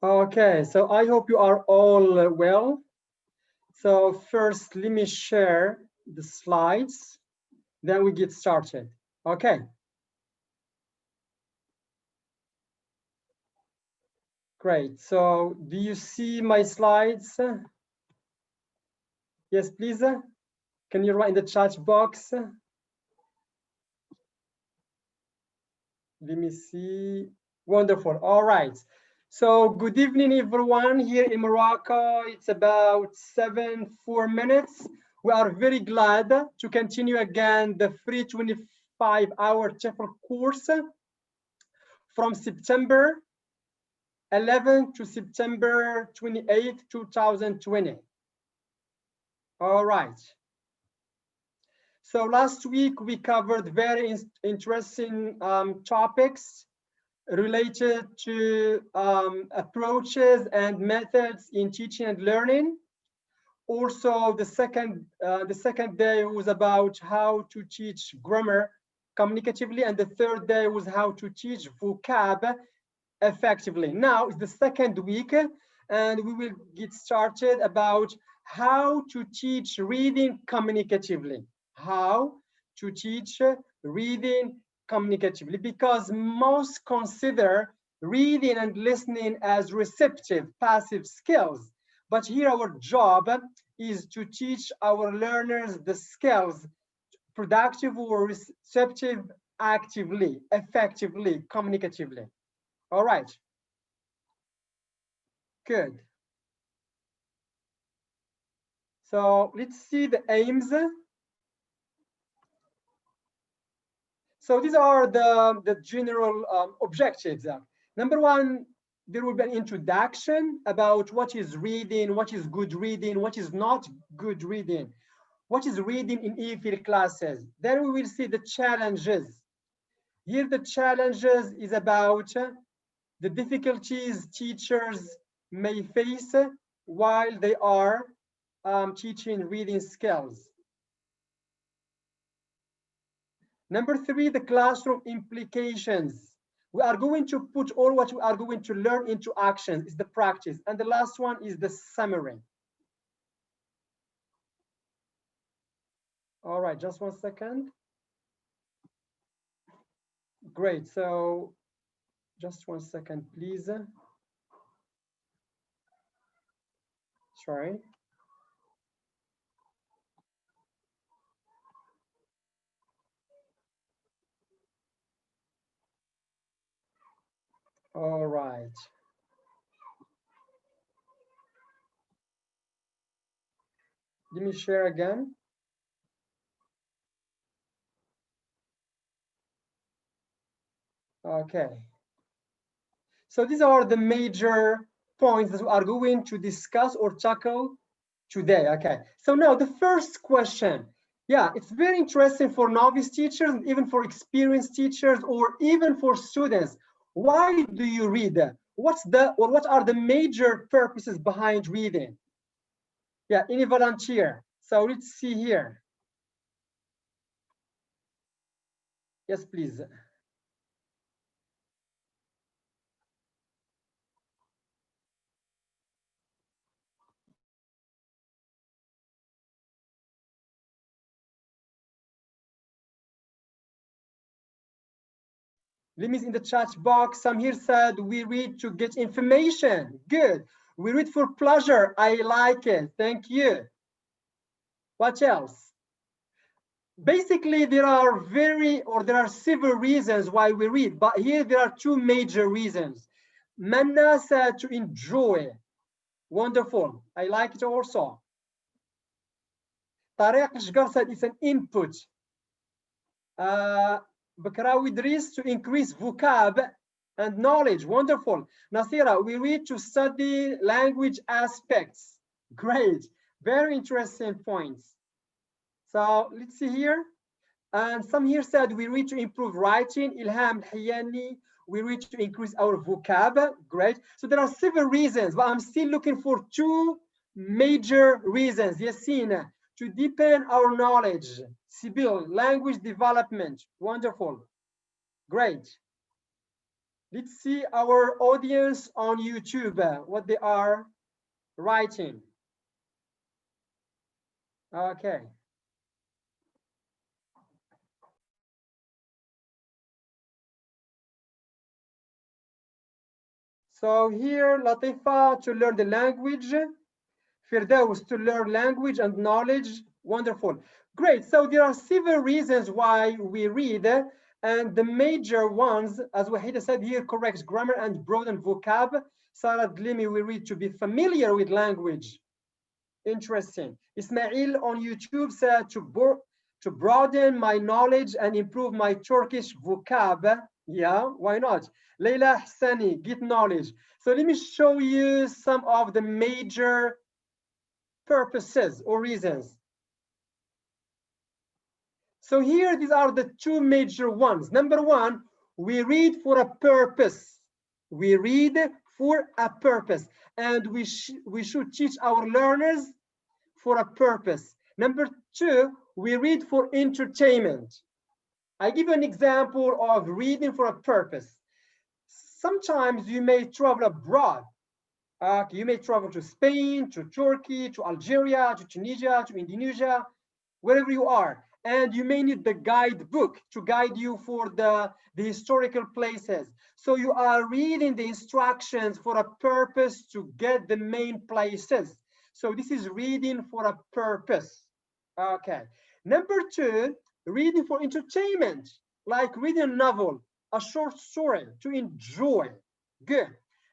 Okay, so I hope you are all well. So first, let me share the slides, then we get started. Okay. Great. So do you see my slides? Yes, please. Can you write in the chat box? Let me see. Wonderful. All right. So good evening, everyone. Here in Morocco, it's about 4 minutes. We are very glad to continue again the free 25-hour TEFL course from September 11 to September 28, 2020. All right. So last week we covered very interesting topics related to approaches and methods in teaching and learning. Also, the second day was about how to teach grammar communicatively, and the third day was how to teach vocab effectively. Now it's the second week, and we will get started about how to teach reading communicatively. How to teach reading communicatively, because most consider reading and listening as receptive, passive skills. But here our job is to teach our learners the skills, productive or receptive, actively, effectively, communicatively. All right. Good. So let's see the aims. So these are the general objectives. Number one, there will be an introduction about what is reading, what is good reading, what is not good reading, what is reading in EFL classes. Then we will see the challenges. Here the challenges is about the difficulties teachers may face while they are teaching reading skills. Number three, the classroom implications. We are going to put all what we are going to learn into action, is the practice. And the last one is the summary. All right, just 1 second. Great, so just 1 second, please. Sorry. All right. Let me share again. Okay. So these are the major points that we are going to discuss or tackle today. Okay. So now the first question. Yeah, it's very interesting for novice teachers, and even for experienced teachers, or even for students. Why do you read? What are the major purposes behind reading? Yeah, any volunteer? So let's see here. Yes, please. Limis in the chat box. Some here said we read to get information. Good. We read for pleasure. I like it. Thank you. What else? Basically, there are several reasons why we read, but here there are two major reasons. Manna said to enjoy. Wonderful. I like it also. Tariq Shgar said it's an input. Bakrawi Idris to increase vocab and knowledge. Wonderful. Nasira, we read to study language aspects. Great. Very interesting points. So let's see here. And some here said we read to improve writing. Ilham Hiyani, we read to increase our vocab. Great. So there are several reasons, but I'm still looking for two major reasons. Yassine, to deepen our knowledge. Sibyl, language development. Wonderful. Great. Let's see our audience on YouTube, what they are writing. Okay. So here, Latifa to learn the language, Firdaus to learn language and knowledge. Wonderful. Great. So there are several reasons why we read, and the major ones, as Wahida said here, corrects grammar and broaden vocab. Sarah Glimi, we read to be familiar with language. Interesting. Ismail on YouTube said to broaden my knowledge and improve my Turkish vocab. Yeah, why not? Leila Hassani, get knowledge. So let me show you some of the major purposes or reasons. So here, these are the two major ones. Number one, we read for a purpose. We read for a purpose, and we should teach our learners for a purpose. Number two, we read for entertainment. I give you an example of reading for a purpose. Sometimes you may travel abroad. You may travel to Spain, to Turkey, to Algeria, to Tunisia, to Indonesia, wherever you are. And you may need the guidebook to guide you for the historical places. So you are reading the instructions for a purpose to get the main places. So this is reading for a purpose. Okay. Number two, reading for entertainment, like reading a novel, a short story to enjoy. Good.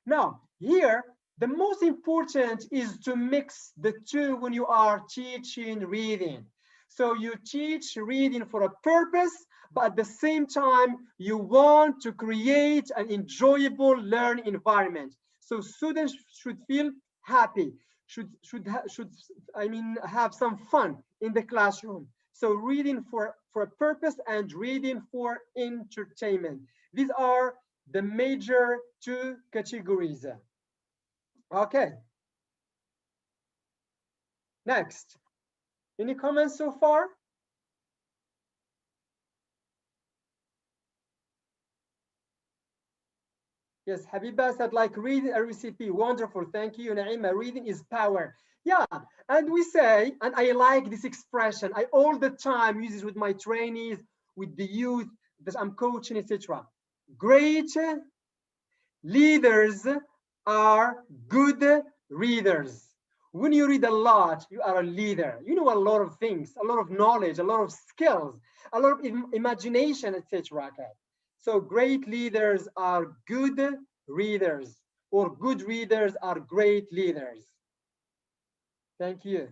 Now, here, the most important is to mix the two when you are teaching reading. So you teach reading for a purpose, but at the same time, you want to create an enjoyable learning environment. So students should feel happy, should have some fun in the classroom. So reading for a purpose and reading for entertainment. These are the major two categories. Okay. Next. Any comments so far? Yes, Habiba said, like reading a recipe. Wonderful. Thank you, Naima. Reading is power. Yeah, and we say, and I like this expression, I all the time use it with my trainees, with the youth that I'm coaching, etc. Great leaders are good readers. When you read a lot, you are a leader. You know a lot of things, a lot of knowledge, a lot of skills, a lot of imagination, etc. Okay. So great leaders are good readers, or good readers are great leaders. Thank you.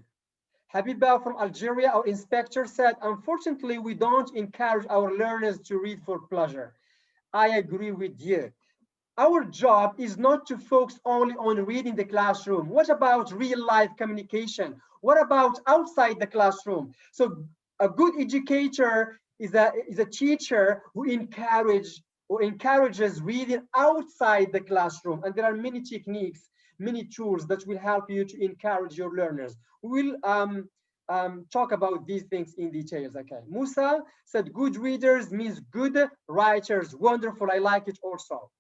Habiba from Algeria, our inspector, said, unfortunately, we don't encourage our learners to read for pleasure. I agree with you. Our job is not to focus only on reading the classroom. What about real life communication? What about outside the classroom? So a good educator is a teacher who encourages reading outside the classroom. And there are many techniques, many tools that will help you to encourage your learners. We'll talk about these things in details. Okay. Musa said, good readers means good writers. Wonderful. I like it also.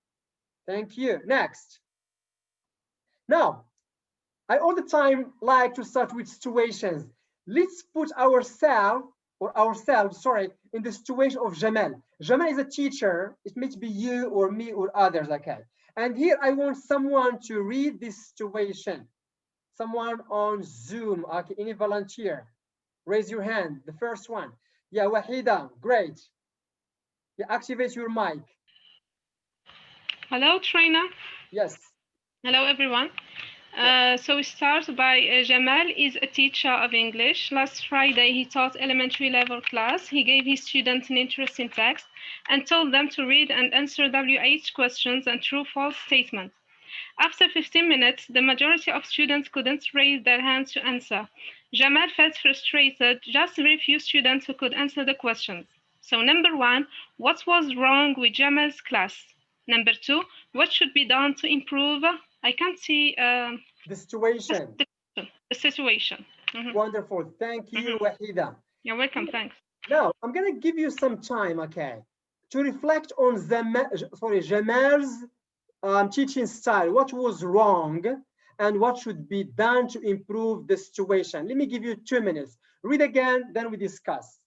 Thank you. Next. Now, I all the time like to start with situations. Let's put ourselves, in the situation of Jamal. Jamal is a teacher. It may be you or me or others, okay? And here I want someone to read this situation. Someone on Zoom, okay, any volunteer? Raise your hand, the first one. Yeah, Wahida, great. Yeah, activate your mic. Hello, Trina. Yes. Hello, everyone. So we start by Jamal is a teacher of English. Last Friday, he taught elementary level class. He gave his students an interesting text and told them to read and answer WH questions and true-false statements. After 15 minutes, the majority of students couldn't raise their hands to answer. Jamal felt frustrated, just very few students who could answer the questions. So number one, what was wrong with Jamal's class? Number two, what should be done to improve? I can't see the situation. The situation. Wonderful. Thank you, Wahida. You're welcome. Thanks. Now, I'm going to give you some time, okay? to reflect on Jamal's teaching style. What was wrong and what should be done to improve the situation? Let me give you 2 minutes. Read again, then we discuss.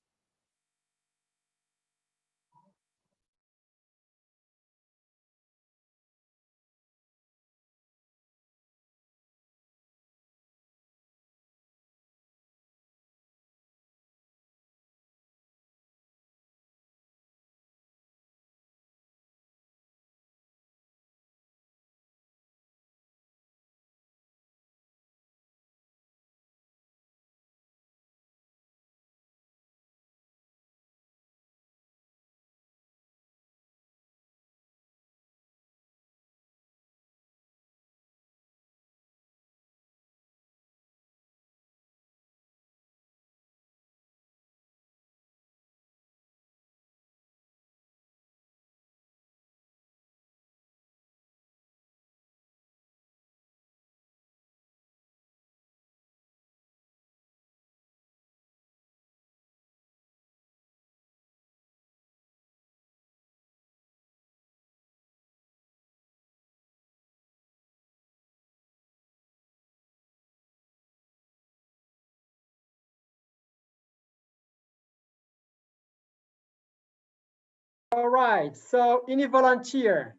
All right, so any volunteer?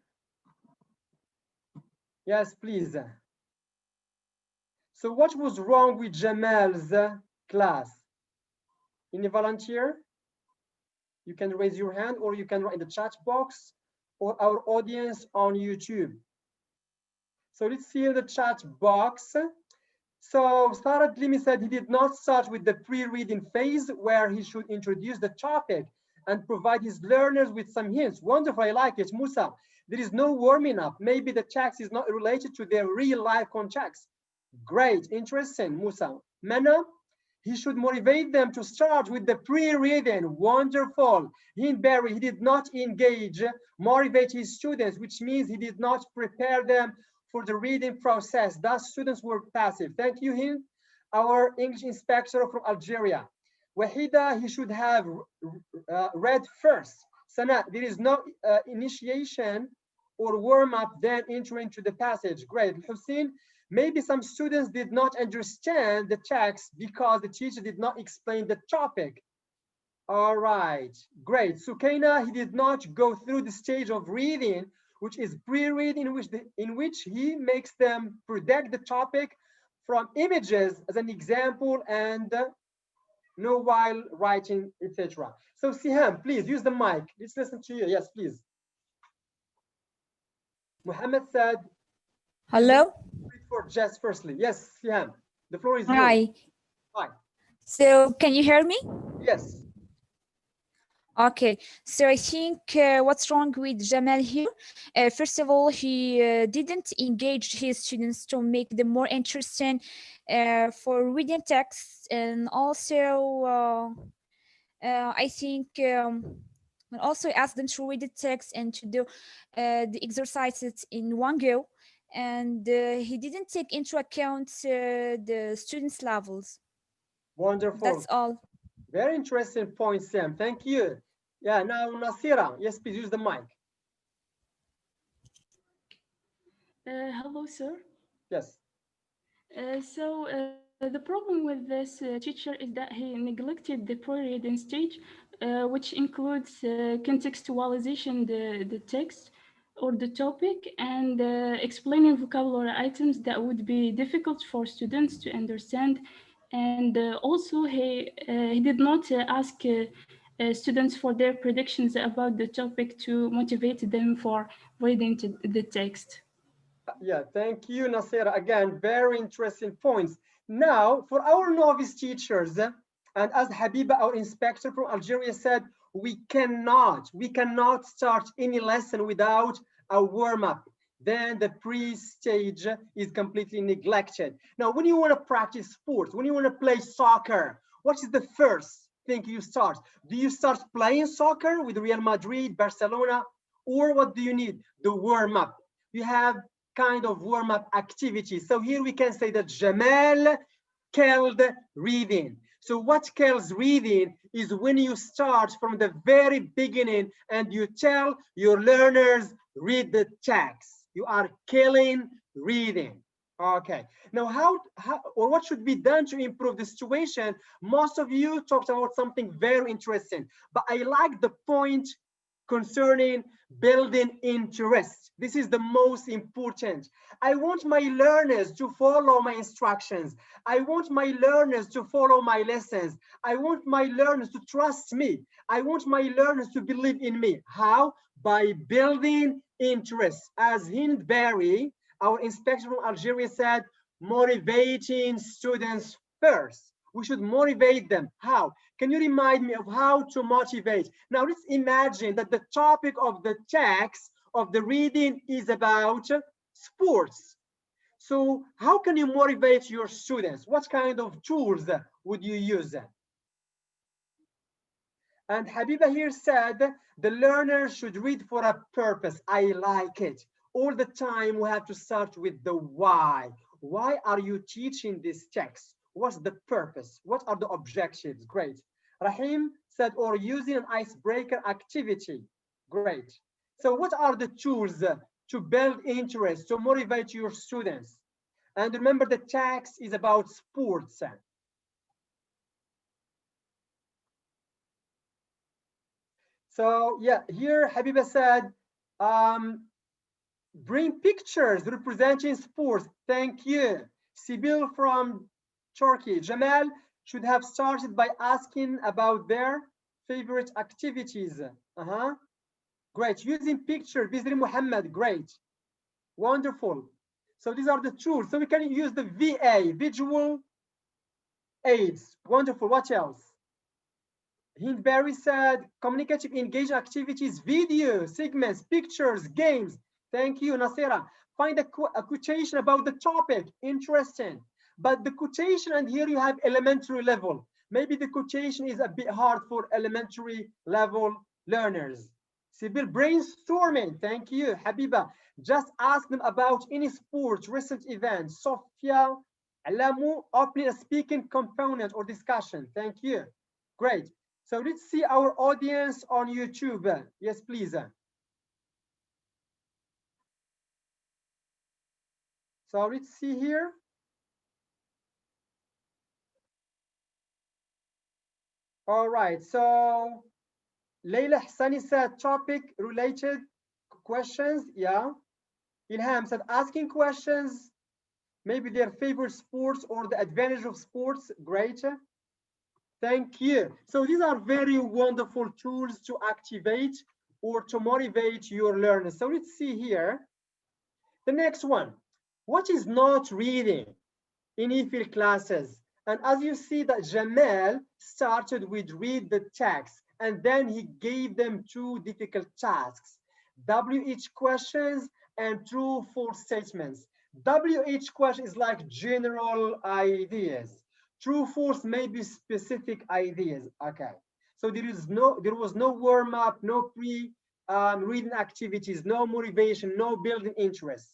Yes, please. So what was wrong with Jamal's class? Any volunteer? You can raise your hand or you can write in the chat box or our audience on YouTube. So let's see in the chat box. So Sarah Glimi said he did not start with the pre-reading phase where he should introduce the topic and provide his learners with some hints. Wonderful, I like it. Musa, there is no warming up. Maybe the text is not related to their real life context. Great, interesting, Musa. Mana, he should motivate them to start with the pre-reading. Wonderful. Hindberry, he did not engage, motivate his students, which means he did not prepare them for the reading process. Thus, students were passive. Thank you, Hind. Our English inspector from Algeria. Wahida, he should have read first. Sana, there is no initiation or warm-up, then entering to the passage. Great. Hussein, maybe some students did not understand the text because the teacher did not explain the topic. All right, great. Sukaina, he did not go through the stage of reading, which is pre-reading, in which he makes them predict the topic from images as an example and know while writing, etc. So Siham, please use the mic. Let's listen to you. Yes, please. Muhammad said, hello. For Jess firstly. Yes, Siham, the floor is Hi. yours. Hi. So can you hear me? Yes. Okay, so I think what's wrong with Jamal here? First of all, he didn't engage his students to make them more interesting for reading texts, and also I think and also ask them to read the text and to do the exercises in one go. And he didn't take into account the students' levels. Wonderful. That's all. Very interesting point, Sam. Thank you. Yeah, now Nasira. Yes, please use the mic. Hello, sir. Yes. The problem with this teacher is that he neglected the pre-reading stage, which includes contextualization the text or the topic and explaining vocabulary items that would be difficult for students to understand. And also he did not ask students for their predictions about the topic to motivate them for reading the text. Yeah, thank you, Nasira. Again, very interesting points. Now, for our novice teachers, and as Habiba, our inspector from Algeria said, we cannot start any lesson without a warm-up. Then the pre-stage is completely neglected. Now, when you want to practice sports, when you want to play soccer, what is the first thing you start? Do you start playing soccer with Real Madrid, Barcelona, or what do you need? The warm-up. You have kind of warm-up activity. So here we can say that Jamal killed reading. So what kills reading is when you start from the very beginning and you tell your learners, read the text. You are killing reading. Okay, now how or what should be done to improve the situation? Most of you talked about something very interesting, but I like the point concerning building interest. This is the most important. I want my learners to follow my instructions. I want my learners to follow my lessons. I want my learners to trust me. I want my learners to believe in me. How? By building interest. As Hind Barry, our inspector from Algeria, said, motivating students first. We should motivate them. How? Can you remind me of how to motivate? Now let's imagine that the topic of the text of the reading is about sports. So how can you motivate your students? What kind of tools would you use? And Habiba here said the learner should read for a purpose. I like it. All the time we have to start with the why. Why are you teaching this text? What's the purpose? What are the objectives? Great. Rahim said, or using an icebreaker activity. Great. So what are the tools to build interest, to motivate your students? And remember, the text is about sports. So yeah, here Habiba said, bring pictures representing sports. Thank you. Sibyl from Turkey. Jamal should have started by asking about their favorite activities. Great. Using picture. Bizri Muhammad. Great. Wonderful. So these are the tools. So we can use the VA, visual aids. Wonderful. What else? Hindberry said, communicative engage activities, video, segments, pictures, games. Thank you, Nasira. Find a quotation about the topic. Interesting. But the quotation, and here you have elementary level. Maybe the quotation is a bit hard for elementary level learners. Sibyl, brainstorming. Thank you, Habiba. Just ask them about any sport, recent events. Sofia, Alamu, opening a speaking component or discussion. Thank you. Great. So let's see our audience on YouTube. Yes, please. So let's see here. All right, so Leila Hassani said topic related questions. Yeah. Ilham said asking questions, maybe their favorite sports or the advantage of sports. Great. Thank you. So these are very wonderful tools to activate or to motivate your learners. So let's see here. The next one, what is not reading in EFIL classes? And as you see that Jamal started with read the text, and then he gave them two difficult tasks, WH questions and true false statements. WH question is like general ideas. True false may be specific ideas. Okay. So there was no warm up, no reading activities, no motivation, no building interest.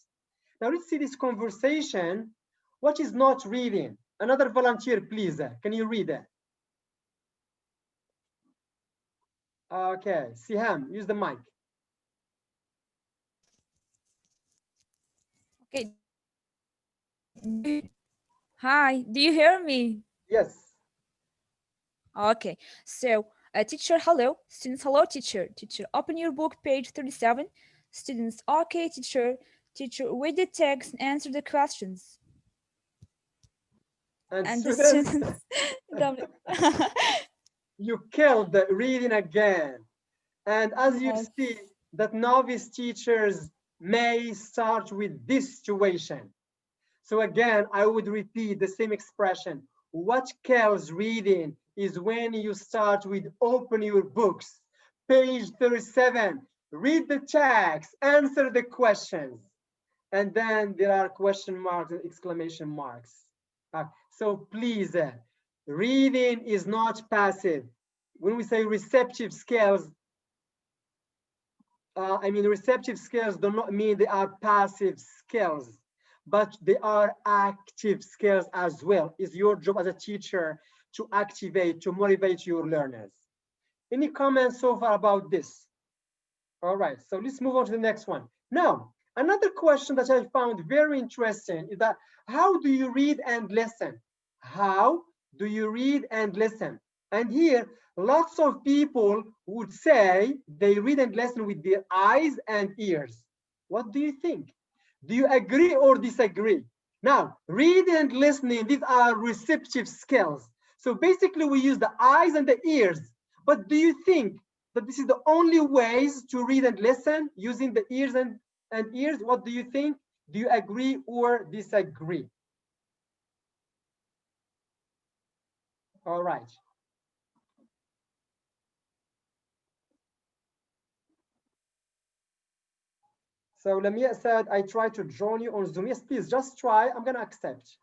Now let's see this conversation. What is not reading? Another volunteer, please. Can you read it? Okay, Siham, use the mic. Okay. Hi, do you hear me? Yes. Okay, so teacher, hello. Students, hello, teacher. Teacher, open your book, page 37. Students, okay, teacher. Teacher, read the text and answer the questions. And the students, students, you killed the reading again. And as you Yes. see, that novice teachers may start with this situation. So again, I would repeat the same expression. What kills reading is when you start with open your books. Page 37, read the text, answer the questions. And then there are question marks and exclamation marks. So please, reading is not passive. When we say receptive skills, receptive skills do not mean they are passive skills, but they are active skills as well. It's your job as a teacher to activate, to motivate your learners. Any comments so far about this? All right, so let's move on to the next one. Now, another question that I found very interesting is that how do you read and listen? How do you read and listen? And here, lots of people would say they read and listen with their eyes and ears. What do you think? Do you agree or disagree? Now, reading and listening, these are receptive skills. So basically we use the eyes and the ears. But do you think that this is the only ways to read and listen using the ears and ears? What do you think? Do you agree or disagree? All right. So Lamia said, I try to join you on Zoom. Yes, please, just try. I'm going to accept.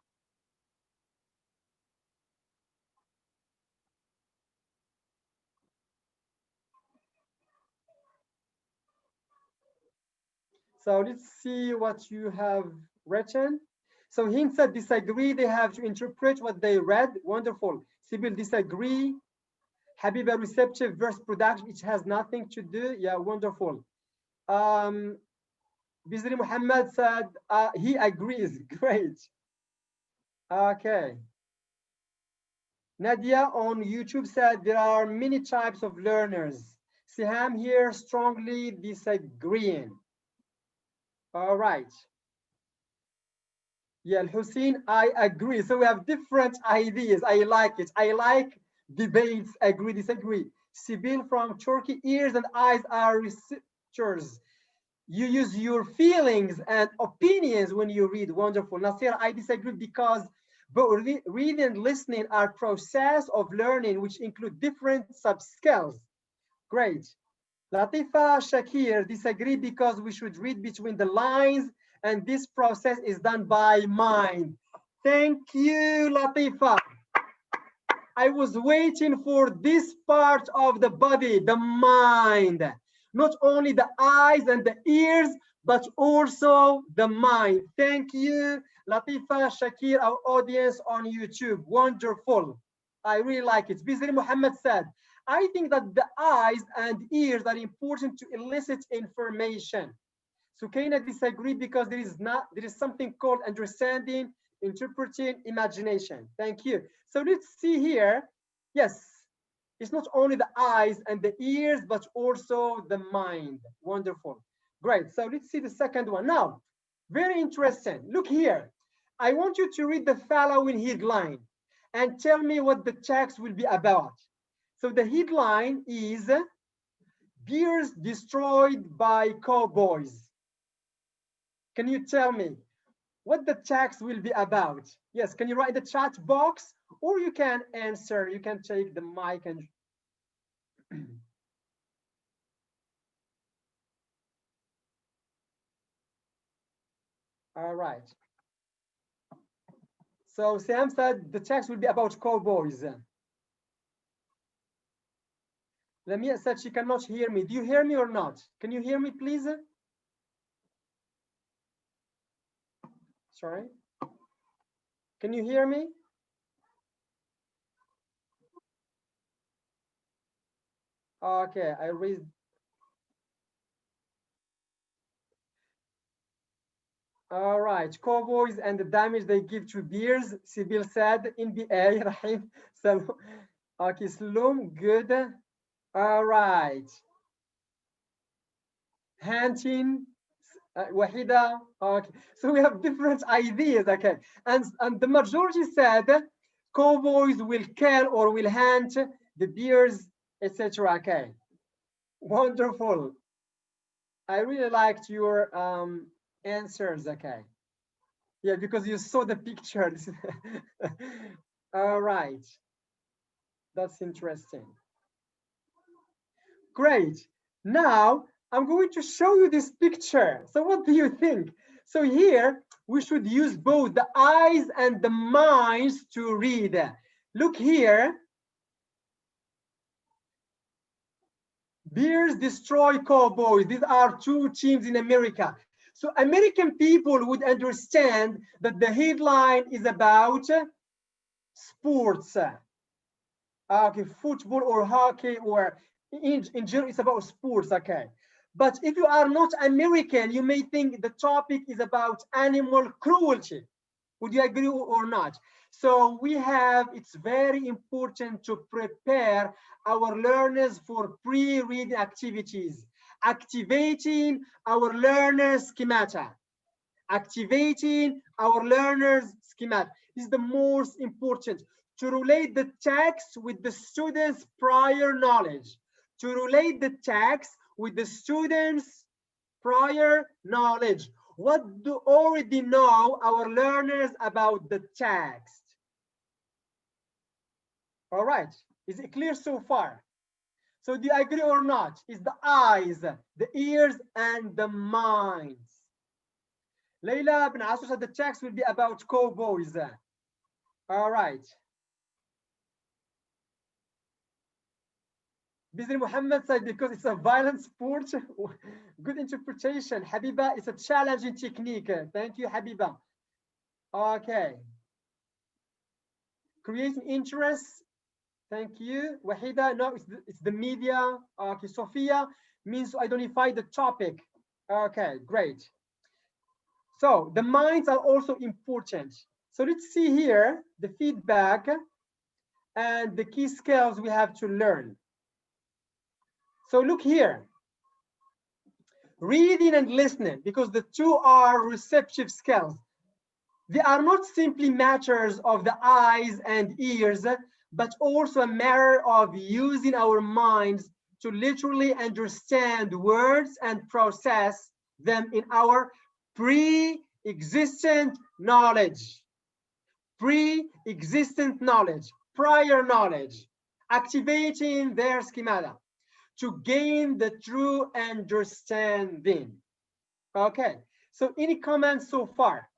So let's see what you have written. So Hind said, disagree. They have to interpret what they read. Wonderful. Sibyl, disagree. Habiba, receptive versus production. It has nothing to do. Yeah, wonderful. Bizri Muhammad said he agrees. Great. Okay. Nadia on YouTube said there are many types of learners. Siham here strongly disagreeing. All right. Yeah, Lhoussine, I agree. So we have different ideas. I like it. I like debates, agree, disagree. Sibyl from Turkey, ears and eyes are receptors. You use your feelings and opinions when you read. Wonderful. Nasir, I disagree because both reading and listening are process of learning which include different subskills. Great. Latifa Shakir, disagree because we should read between the lines and this process is done by mind. Thank you, Latifa. I was waiting for this part of the body, the mind. Not only the eyes and the ears, but also the mind. Thank you, Latifa Shakir, our audience on YouTube. Wonderful. I really like it. Bizri Muhammad said, I think that the eyes and ears are important to elicit information. Sukaina disagree because there is something called understanding, interpreting, imagination. Thank you. So let's see here. Yes, it's not only the eyes and the ears, but also the mind. Wonderful. Great. So let's see the second one. Now, very interesting. Look here. I want you to read the following headline and tell me what the text will be about. So the headline is Bears Destroyed by Cowboys. Can you tell me what the text will be about? Yes, can you write the chat box or you can answer, you can take the mic and all right. So Sam said the text will be about cowboys. Lamia said she cannot hear me. Do you hear me or not? Can you hear me, please? Sorry. Can you hear me? Okay, I read. All right, cowboys and the damage they give to bears. Sibyl said, NBA, Rahim. So, okay, Sloom, good. All right. Hunting, Wahida. Okay, so we have different ideas. Okay, and the majority said cowboys will kill or will hunt the bears, etc. Okay, wonderful. I really liked your answers. Okay, yeah, because you saw the pictures. All right, that's interesting. Great. Now I'm going to show you this picture. So what do you think? So here we should use both the eyes and the minds to read. Look here. Bears destroy cowboys. These are two teams in America. So American people would understand that the headline is about sports. Okay, football or hockey, or in general, it's about sports, okay. But if you are not American, you may think the topic is about animal cruelty. Would you agree or not? So it's very important to prepare our learners for pre-reading activities, activating our learners schemata, activating our learners schemata. This is the most important, to relate the text with the students' prior knowledge, to relate the text with the students' prior knowledge. What do already know our learners about the text? All right, is it clear so far? So do you agree or not? It's the eyes, the ears, and the minds. Leila bin Asu said the text will be about cowboys. All right. Bizri Muhammad said because it's a violent sport. Good interpretation. Habiba, it's a challenging technique. Thank you, Habiba. Okay. Creating interest. Thank you. Wahida, no, it's the media. Okay, Sophia means to identify the topic. Okay, great. So the minds are also important. So let's see here the feedback and the key skills we have to learn. So look here. Reading and listening, because the two are receptive skills. They are not simply matters of the eyes and ears, but also a matter of using our minds to literally understand words and process them in our pre-existent knowledge. Pre-existent knowledge, prior knowledge, activating their schemata to gain the true understanding. Okay, so any comments so far?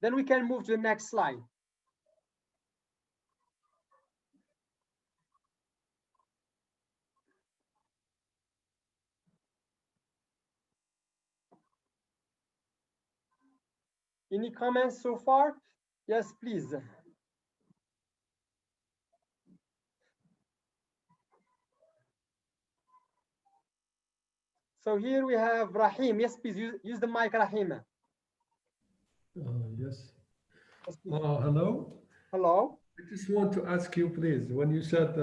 Then we can move to the next slide. Any comments so far? Yes, please. So here we have Rahim. Yes, please use the mic, Rahim. Yes. Yes, Hello. hello. I just want to ask you, please, when you said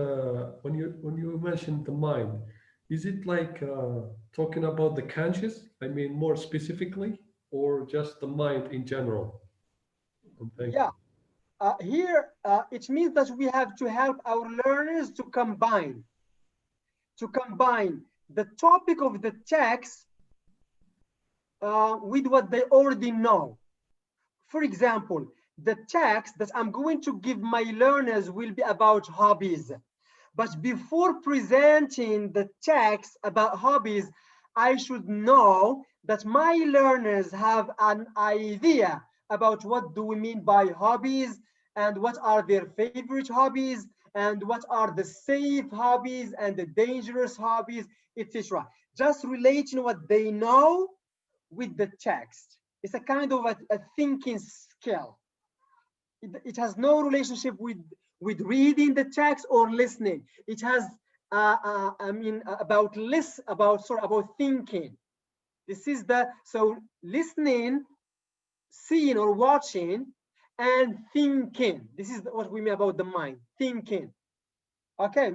when you mentioned the mind, is it like talking about the conscious? I mean, more specifically, or just the mind in general? Yeah. Here, it means that we have to help our learners to combine the topic of the text with what they already know. For example, the text that I'm going to give my learners will be about hobbies. But before presenting the text about hobbies, I should know that my learners have an idea about what do we mean by hobbies, and what are their favorite hobbies, and what are the safe hobbies and the dangerous hobbies, etc. Just relating what they know with the text. It's a kind of a thinking skill. It has no relationship with reading the text or listening. It has, about thinking. This is so listening, seeing or watching, and thinking. This is what we mean about the mind, thinking. Okay,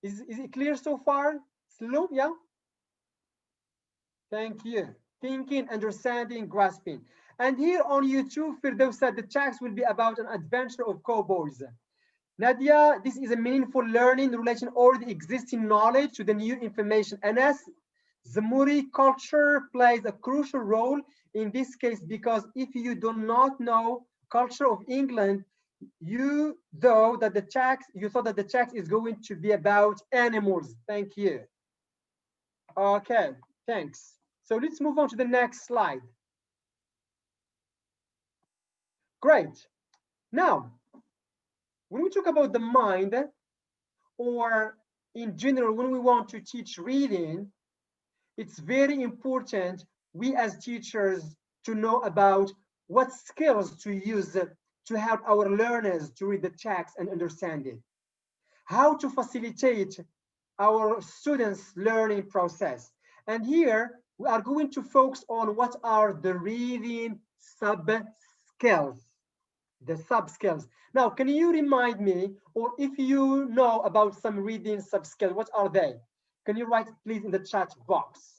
is it clear so far? Slow, yeah? Thank you. Thinking, understanding, grasping. And here on YouTube, Firdaus said the text will be about an adventure of cowboys. Nadia, this is a meaningful learning relation already existing knowledge to the new information. And as Zamuri, culture plays a crucial role in this case, because if you do not know culture of England, you thought that the text is going to be about animals. Thank you. Okay, thanks. So let's move on to the next slide. Great. Now, when we talk about the mind, or in general, when we want to teach reading, it's very important we as teachers to know about what skills to use to help our learners to read the text and understand it. how to facilitate our students' learning process. And here we are going to focus on what are the reading sub-skills, the sub-skills. Now, can you remind me, or if you know about some reading sub-skills, what are they? Can you write, please, in the chat box?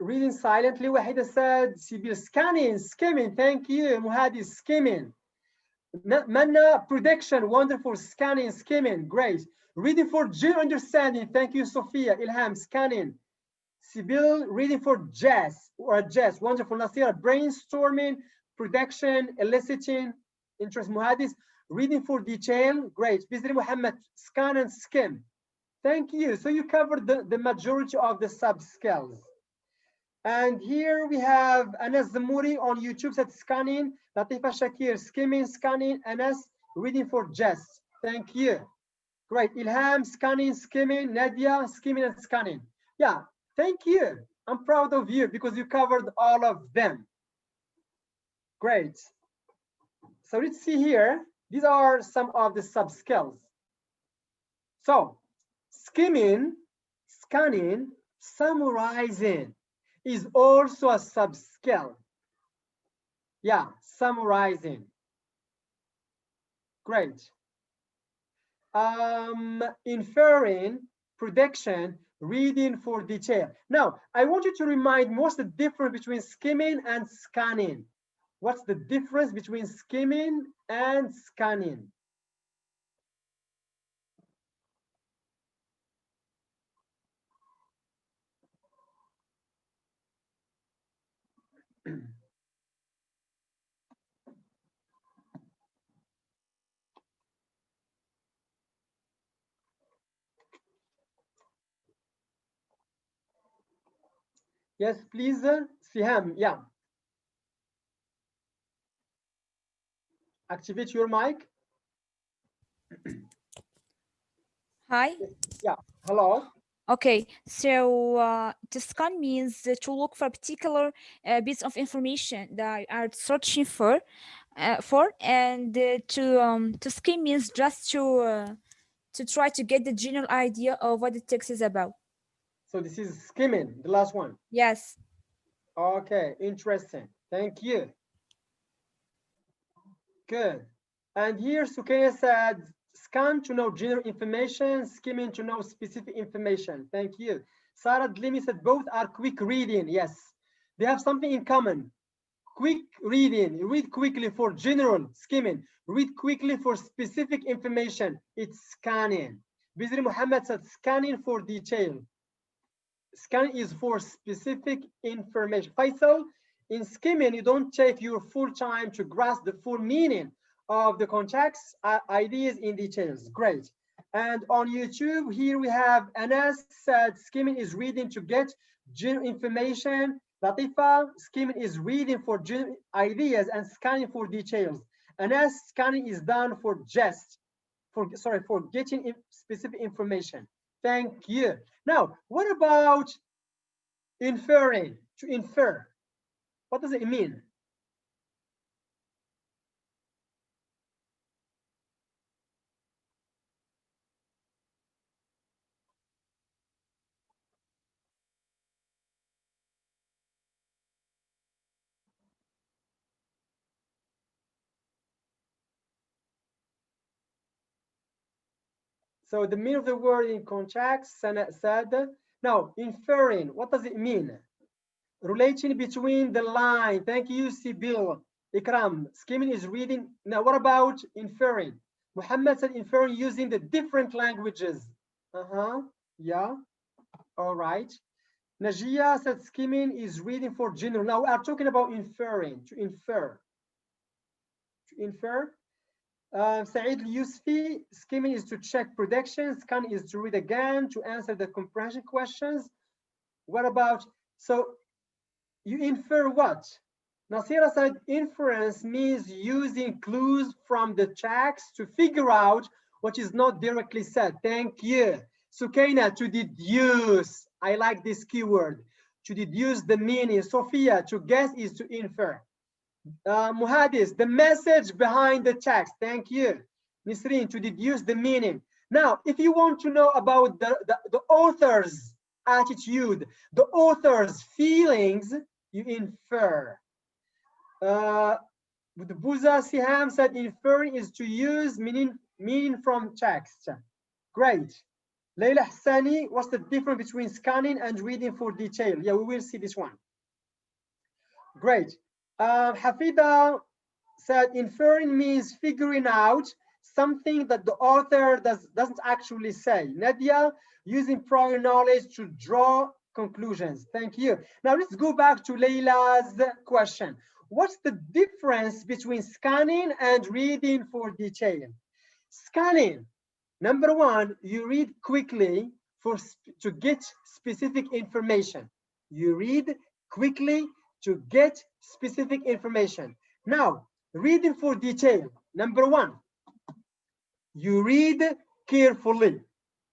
Reading silently, Wahida said, Sibyl, scanning, skimming, thank you. Muhadi, skimming. Manna, prediction, wonderful, scanning, skimming, great. Reading for general understanding, thank you, Sophia. Ilham, scanning. Sibyl, reading for jazz, wonderful. Nasira, brainstorming, prediction, eliciting, interest. Muhadis, reading for detail, great. Bisri Muhammad, scan and skim. Thank you. So you covered the majority of the sub-skills. And here we have Anas Zamuri on YouTube said scanning, Latifa Shakir skimming, scanning, Anas reading for jazz. Thank you. Great. Ilham scanning, skimming, Nadia skimming and scanning. Yeah, thank you. I'm proud of you because you covered all of them. Great. So let's see here. These are some of the sub-skills. So skimming, scanning, summarizing is also a sub-skill. Yeah, summarizing. Great. Inferring, prediction, reading for detail. Now, I want you to remind me what's the difference between skimming and scanning. What's the difference between skimming and scanning? Yes, please, Siham, yeah. Activate your mic. Hi. Yeah, hello. Okay, so to scan means to look for a particular piece of information that you are searching for, and to skim means just to try to get the general idea of what the text is about. So this is skimming, the last one. Yes. Okay, interesting. Thank you. Good. And here Sukaya said, scan to know general information, skimming to know specific information. Thank you. Sarah Dlimi said both are quick reading. Yes, they have something in common. Quick reading, read quickly for general, skimming. Read quickly for specific information, it's scanning. Bizri Muhammad said scanning for detail. Scanning is for specific information. Faisal, in skimming, you don't take your full time to grasp the full meaning of the context, ideas in details. Great. And on YouTube, here we have Anas said skimming is reading to get general information. Latifa, skimming is reading for general ideas and scanning for details. Anas, scanning is done for for getting specific information. Thank you. Now, what about inferring, to infer? What does it mean? So the meaning of the word in context, Sana said. Now, inferring, what does it mean? Relating between the line. Thank you, Sibyl. Ikram, skimming is reading. Now, what about inferring? Muhammad said inferring using the different languages. Yeah, all right. Najia said skimming is reading for general. Now we are talking about inferring, to infer. To infer. Saeed Yusufi, skimming is to check predictions, scan is to read again, to answer the comprehension questions. What about, so you infer what? Nasira said inference means using clues from the text to figure out what is not directly said. Thank you. Sukaina, to deduce. I like this keyword. To deduce the meaning. Sophia, to guess is to infer. Muhadis, the message behind the text. Thank you. Nisreen, to deduce the meaning. Now, if you want to know about the author's attitude, the author's feelings, you infer. The Buza Siham said inferring is to use meaning from text. Great. Layla Hassani, what's the difference between scanning and reading for detail? Yeah, we will see this one. Great. Hafida said inferring means figuring out something that the author doesn't actually say. Nadia, using prior knowledge to draw conclusions. Thank you. Now let's go back to Layla's question. What's the difference between scanning and reading for detail? Scanning, number one, you read quickly to get specific information. You read quickly to get specific information. Now, reading for detail, number one, you read carefully.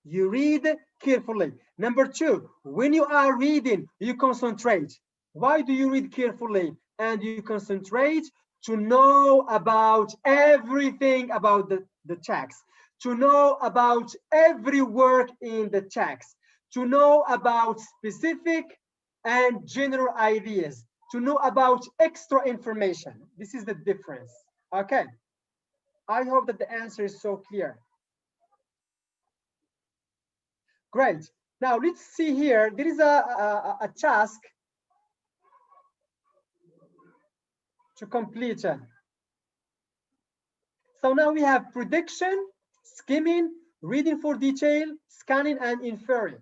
You read carefully. Number two, when you are reading, you concentrate. Why do you read carefully and you concentrate? To know about everything about the text, to know about every word in the text, to know about specific and general ideas, to know about extra information. This is the difference. Okay. I hope that the answer is so clear. Great. Now let's see here. There is a task to complete. So now we have prediction, skimming, reading for detail, scanning, and inferring.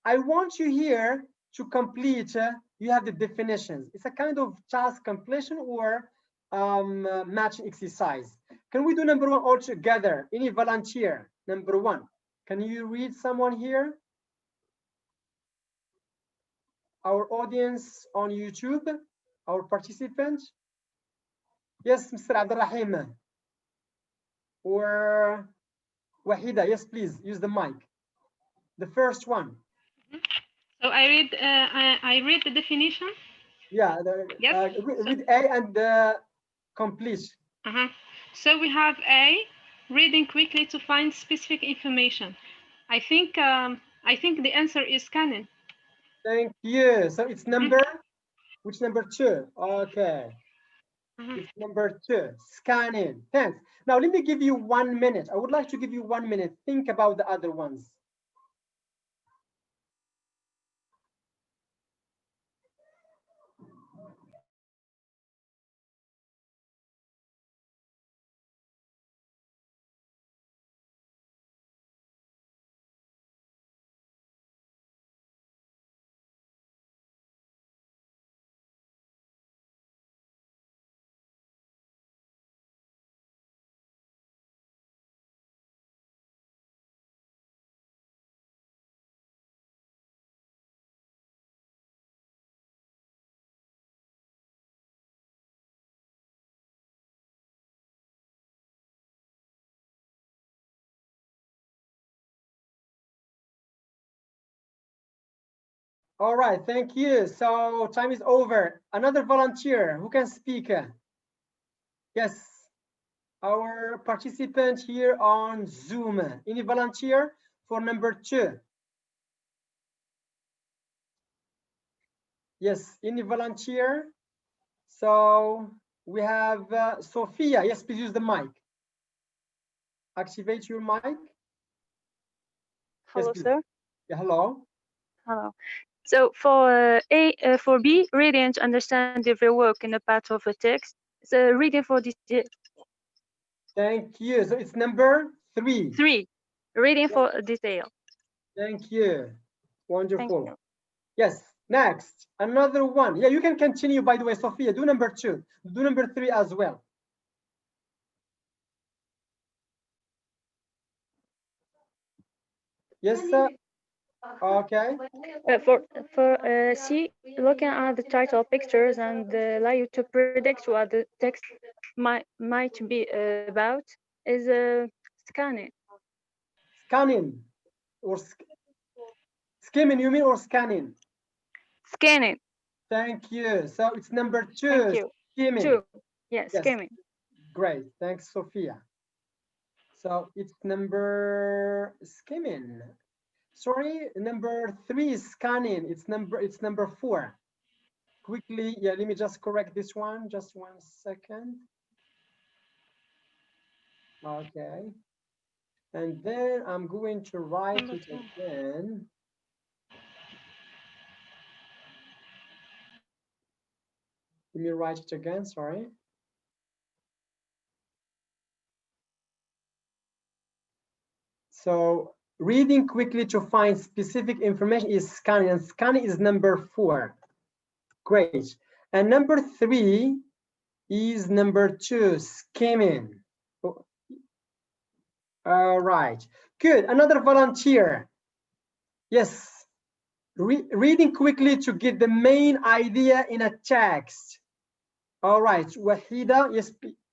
I want you here to complete, you have the definitions. It's a kind of task completion or matching exercise. Can we do number one all together? Any volunteer? Number one. Can you read someone here? Our audience on YouTube, our participants. Yes, Mr. Abdurrahim. Or Wahida, yes, please use the mic. The first one. So I read the definition. Yeah, yes. Read A and complete. So we have A, reading quickly to find specific information. I think the answer is scanning. Thank you. So it's number, which number two? Okay. It's number two, scanning. Thanks. Now let me give you 1 minute. I would like to give you 1 minute. Think about the other ones. All right, thank you. So time is over. Another volunteer who can speak? Yes, our participant here on Zoom. Any volunteer for number two? Yes, any volunteer? So we have Sophia. Yes, please use the mic. Activate your mic. Hello, yes, sir. Yeah, hello. Hello. So for B, reading to understand every word in a part of a text. So reading for detail. Thank you. So it's number 3. 3, reading for detail. Thank you. Wonderful. Thank you. Yes, next, another one. Yeah, you can continue, by the way, Sophia. Do number 2. Do number 3 as well. Yes, sir. Okay. For C, looking at the title pictures and allow you to predict what the text might be about is scanning. Scanning or Skimming, you mean, or scanning? Scanning. Thank you. So it's number 2. Thank you. Skimming. 2. Yeah, Yes. skimming. Great. Thanks, Sophia. So it's number skimming. Sorry, number 3 is scanning. It's number 4. Quickly, yeah, let me just correct this one. Just 1 second. Okay. And then I'm going to write it again. Let me write it again, sorry. So reading quickly to find specific information is scanning, and scanning is number 4. Great. And number 3 is number 2, skimming. All right, good. Another volunteer. Yes, reading quickly to get the main idea in a text. All right, Wahida, yes,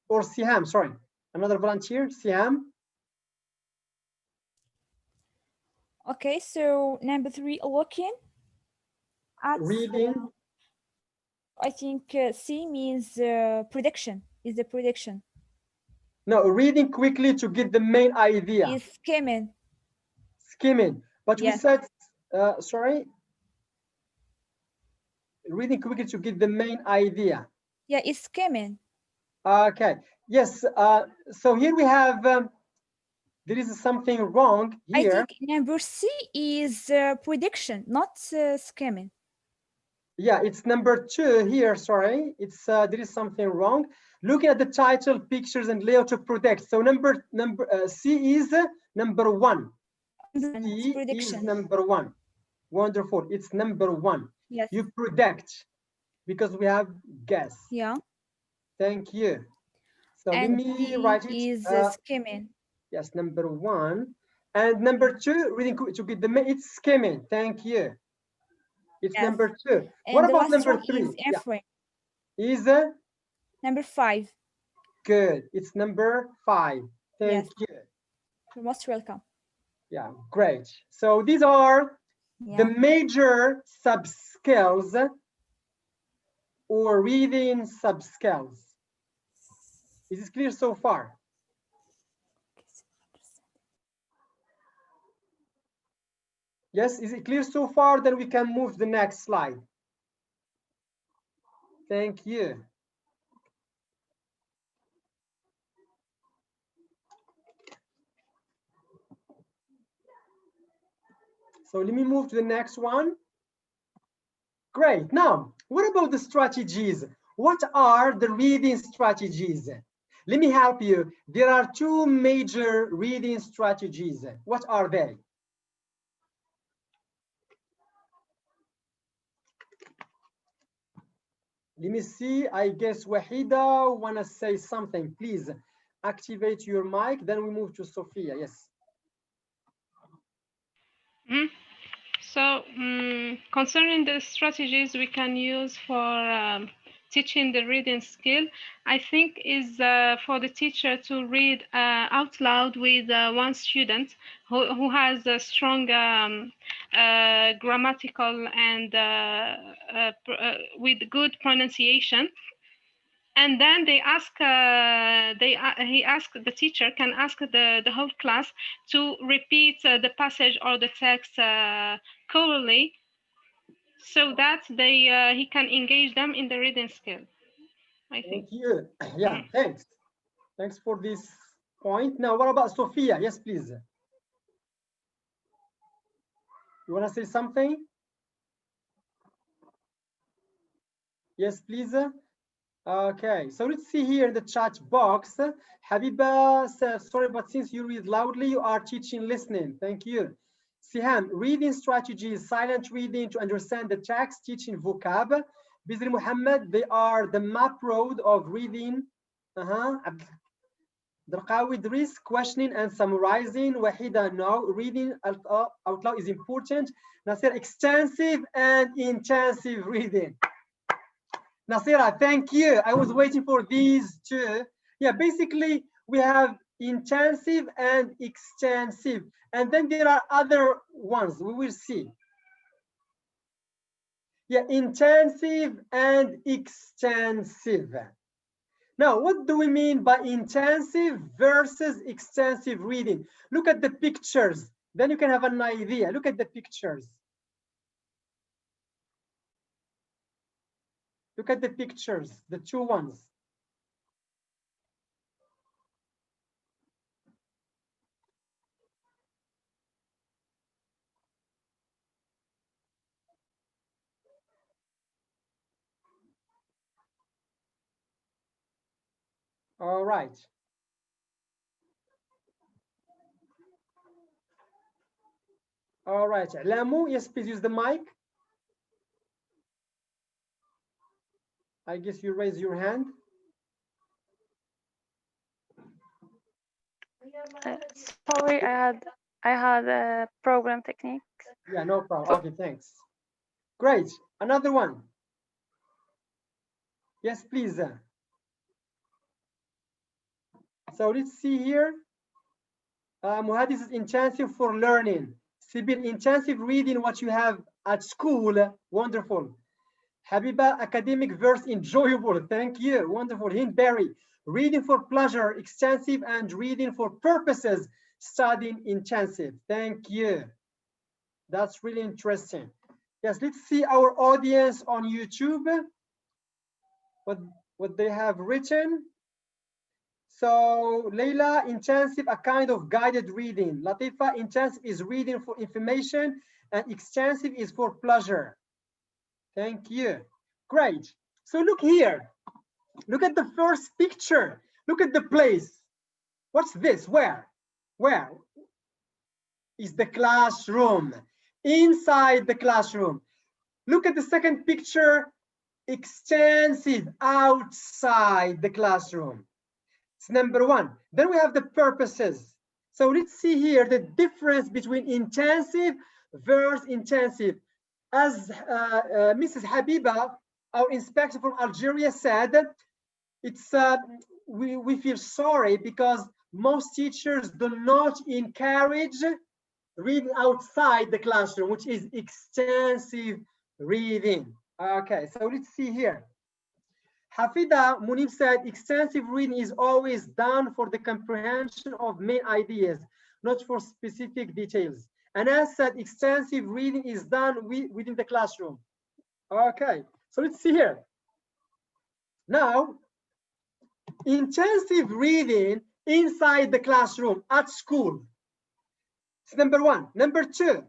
or Siham, sorry. Another volunteer, Siham. Okay, so number 3, looking at Reading. I think C means prediction. Is the prediction? No, reading quickly to get the main idea. Is skimming. Skimming. But Yes. we said, sorry. Reading quickly to get the main idea. Yeah, it's skimming. Okay. Yes. So here we have. There is something wrong here. I think number C is prediction, not skimming. Yeah, it's number 2 here. Sorry, it's there is something wrong. Looking at the title, pictures, and layout to predict. So C is number 1. C is number 1. Wonderful. It's number 1. Yes. You predict because we have guess. Yeah. Thank you. So and let me D write it. is skimming. Yes, number 1. And number 2, reading to get the it's skimming. Thank you. It's Yes. number 2. And What the about last number one 3? is inferring. Yeah. Is number 5. Good. It's number 5. Thank you. You're most welcome. Yeah, great. So these are the major subskills or reading subskills. Is this clear so far? Yes, is it clear so far? Then we can move to the next slide. Thank you. So let me move to the next one. Great. Now, what about the strategies? What are the reading strategies? Let me help you. There are 2 major reading strategies. What are they? Let me see. I guess Wahida wanna say something. Please activate your mic. Then we move to Sophia. Yes. So concerning the strategies we can use for teaching the reading skill, I think is for the teacher to read out loud with one student who has a strong grammatical and with good pronunciation. And then they ask, the teacher can ask the whole class to repeat the passage or the text clearly, so that he can engage them in the reading skill, I think. Thank you. Yeah, thanks. Thanks for this point. Now, what about Sophia? Yes, please. You want to say something? Yes, please. Okay, so let's see here in the chat box. Habiba says, sorry, but since you read loudly, you are teaching listening. Thank you. Siham, reading strategies, silent reading to understand the text, teaching vocab. Bizri Muhammad, they are the map road of reading. Darqawi Idris, questioning and summarizing. Wahida, no, reading out loud is important. Nasir, extensive and intensive reading. Nasira, thank you. I was waiting for these 2. Yeah, basically we have intensive and extensive. And then there are other ones we will see. Yeah, intensive and extensive. Now, what do we mean by intensive versus extensive reading? Look at the pictures, then you can have an idea. Look at the pictures. Look at the pictures, the two ones. All right. All right, Lamu, yes, please use the mic. I guess you raise your hand. Sorry, I had a program technique. Yeah, no problem. Okay, thanks. Great. Another one. Yes, please. So let's see here. Muhadis is intensive for learning. Sibyl, intensive reading what you have at school. Wonderful. Habiba, academic verse enjoyable. Thank you. Wonderful. Hindberry, reading for pleasure, extensive, and reading for purposes, studying intensive. Thank you. That's really interesting. Yes, let's see our audience on YouTube, what they have written. So Leila, intensive, a kind of guided reading. Latifa, intensive is reading for information and extensive is for pleasure. Thank you. Great. So look here. Look at the first picture. Look at the place. What's this? Where? Where is the classroom? Inside the classroom. Look at the second picture. Extensive, outside the classroom. It's number one. Then we have the purposes. So let's see here the difference between intensive versus intensive. As Mrs. Habiba, our inspector from Algeria, said, it's we feel sorry because most teachers do not encourage reading outside the classroom, which is extensive reading. Okay, so let's see here. Hafida Munib said extensive reading is always done for the comprehension of main ideas, not for specific details. Anas said extensive reading is done within the classroom. Okay, so let's see here. Now, intensive reading inside the classroom at school. It's number one. Number two,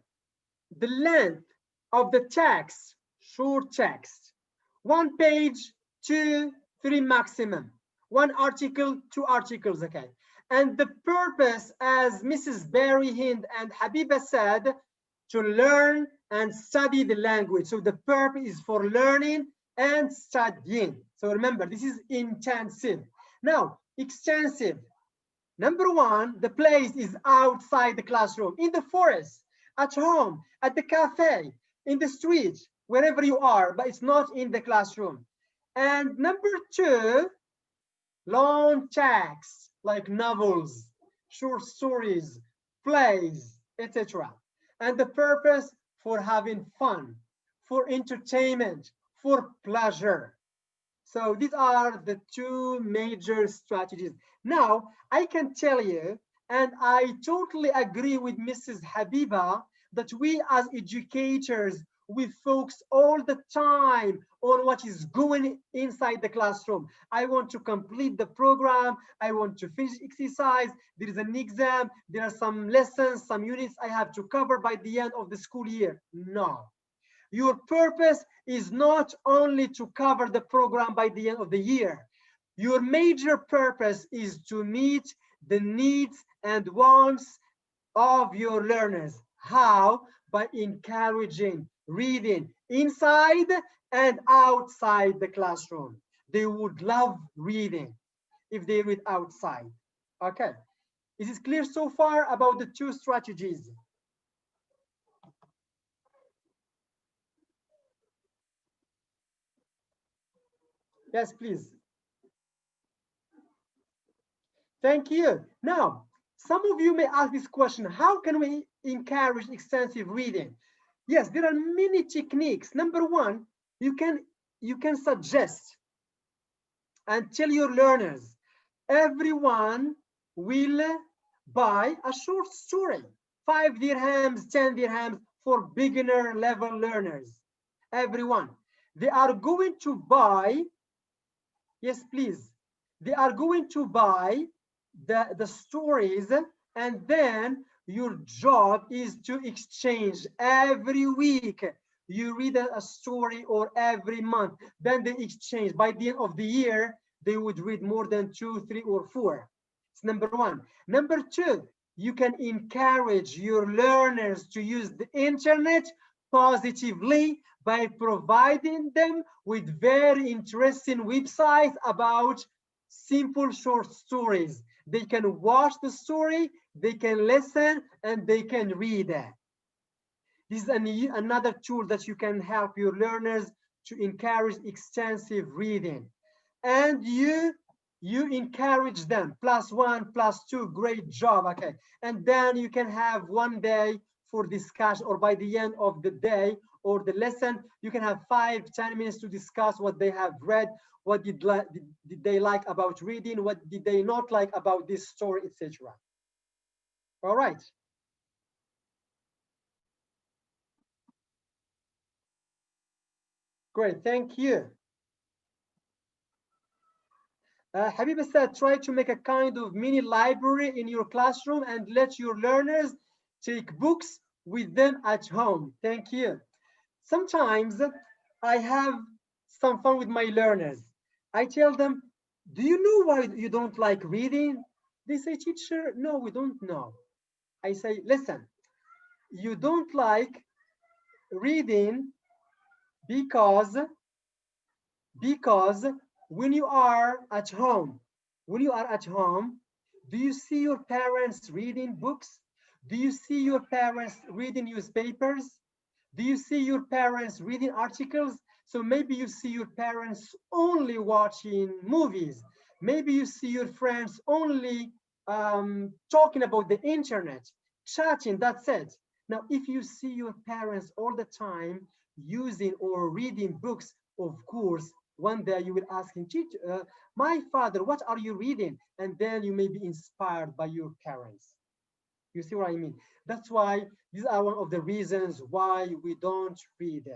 the length of the text, short text. 1 page, 2, 3 maximum. 1 article, 2 articles, okay. And the purpose, as Mrs. Barry Hind and Habiba said, to learn and study the language. So the purpose is for learning and studying. So remember, this is intensive. Now, extensive. Number one, the place is outside the classroom, in the forest, at home, at the cafe, in the street, wherever you are, but it's not in the classroom. And number two, long texts like novels, short stories, plays, etc. And the purpose for having fun, for entertainment, for pleasure. So these are the two major strategies. Now, I can tell you, and I totally agree with Mrs. Habiba, that we as educators, we focus all the time on what is going inside the classroom. I want to complete the program. I want to finish exercise. There is an exam. There are some lessons, some units I have to cover by the end of the school year. No. Your purpose is not only to cover the program by the end of the year. Your major purpose is to meet the needs and wants of your learners. How? By encouraging reading inside and outside the classroom. They would love reading if they read outside. Okay. Is it clear so far about the two strategies? Yes, please. Thank you. Now, some of you may ask this question, how can we encourage extensive reading? Yes, there are many techniques. Number one, you can suggest and tell your learners, everyone will buy a short story, 5 dirhams, 10 dirhams for beginner level learners. Everyone, they are going to buy, yes, please, they are going to buy the stories, and then your job is to exchange every week. You read a story, or every month, then they exchange. By the end of the year, they would read more than 2, 3, or 4. It's number one. Number two, you can encourage your learners to use the internet positively by providing them with very interesting websites about simple short stories. They can watch the story, they can listen, and they can read it. This is another tool that you can help your learners to encourage extensive reading. And you encourage them, +1, +2, great job, okay. And then you can have one day for discussion, or by the end of the day or the lesson, you can have 5, 10 minutes to discuss what they have read, what did they like about reading, what did they not like about this story, etc. All right. Great, thank you. Habiba said, try to make a kind of mini library in your classroom and let your learners take books with them at home. Thank you. Sometimes I have some fun with my learners. I tell them, do you know why you don't like reading? They say, teacher, no, we don't know. I say, listen, you don't like reading because when you are at home, do you see your parents reading books? Do you see your parents reading newspapers? Do you see your parents reading articles? So maybe you see your parents only watching movies. Maybe you see your friends only talking about the internet, chatting, that's it. Now, if you see your parents all the time using or reading books, of course, one day you will ask him, my father, what are you reading? And then you may be inspired by your parents. You see what I mean? That's why these are one of the reasons why we don't read.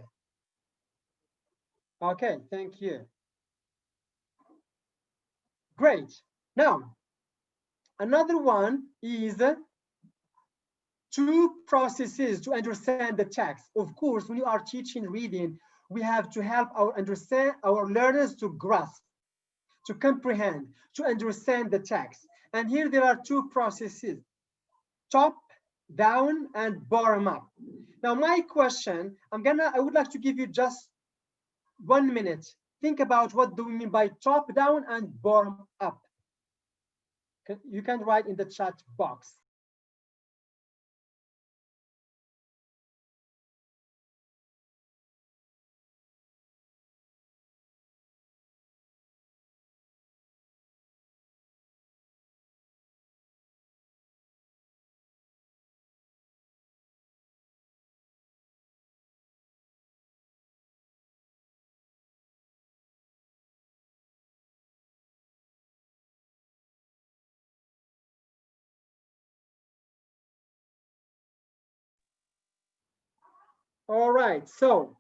Okay, thank you. Great. Now, another one is 2 processes to understand the text. Of course, when you are teaching reading, we have to help our learners to grasp, to comprehend, to understand the text. And here there are 2 processes, top down and bottom up. Now my question, I would like to give you just 1 minute. Think about what do we mean by top down and bottom up. You can write in the chat box. All right, so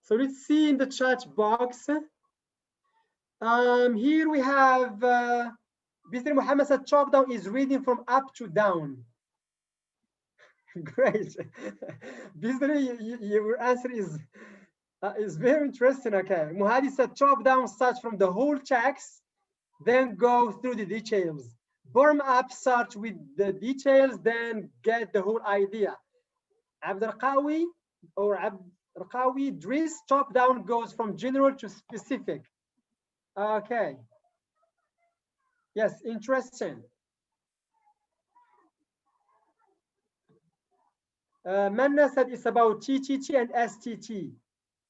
let's see in the chat box. Here we have Mr. Muhammad said top down is reading from up to down. Great. Bisri, your answer is very interesting. Okay. Muhadi said top down starts from the whole text, then go through the details. Bottom up starts with the details, then get the whole idea. Abdelqawi or Abdelqawi Driss, top down goes from general to specific. Okay. Yes, interesting. Manna said it's about TTT and STT.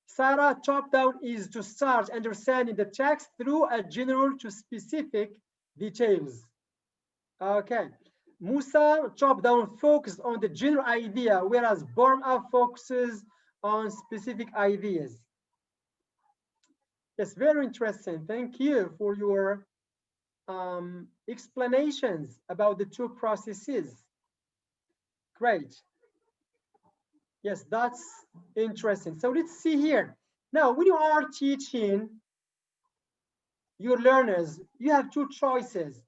Sarah, top down is to start understanding the text through a general to specific details. Okay. Musa, top-down focus on the general idea, whereas bottom-up focuses on specific ideas. Yes, very interesting. Thank you for your explanations about the two processes. Great. Yes, that's interesting. So let's see here. Now, when you are teaching your learners, you have two choices.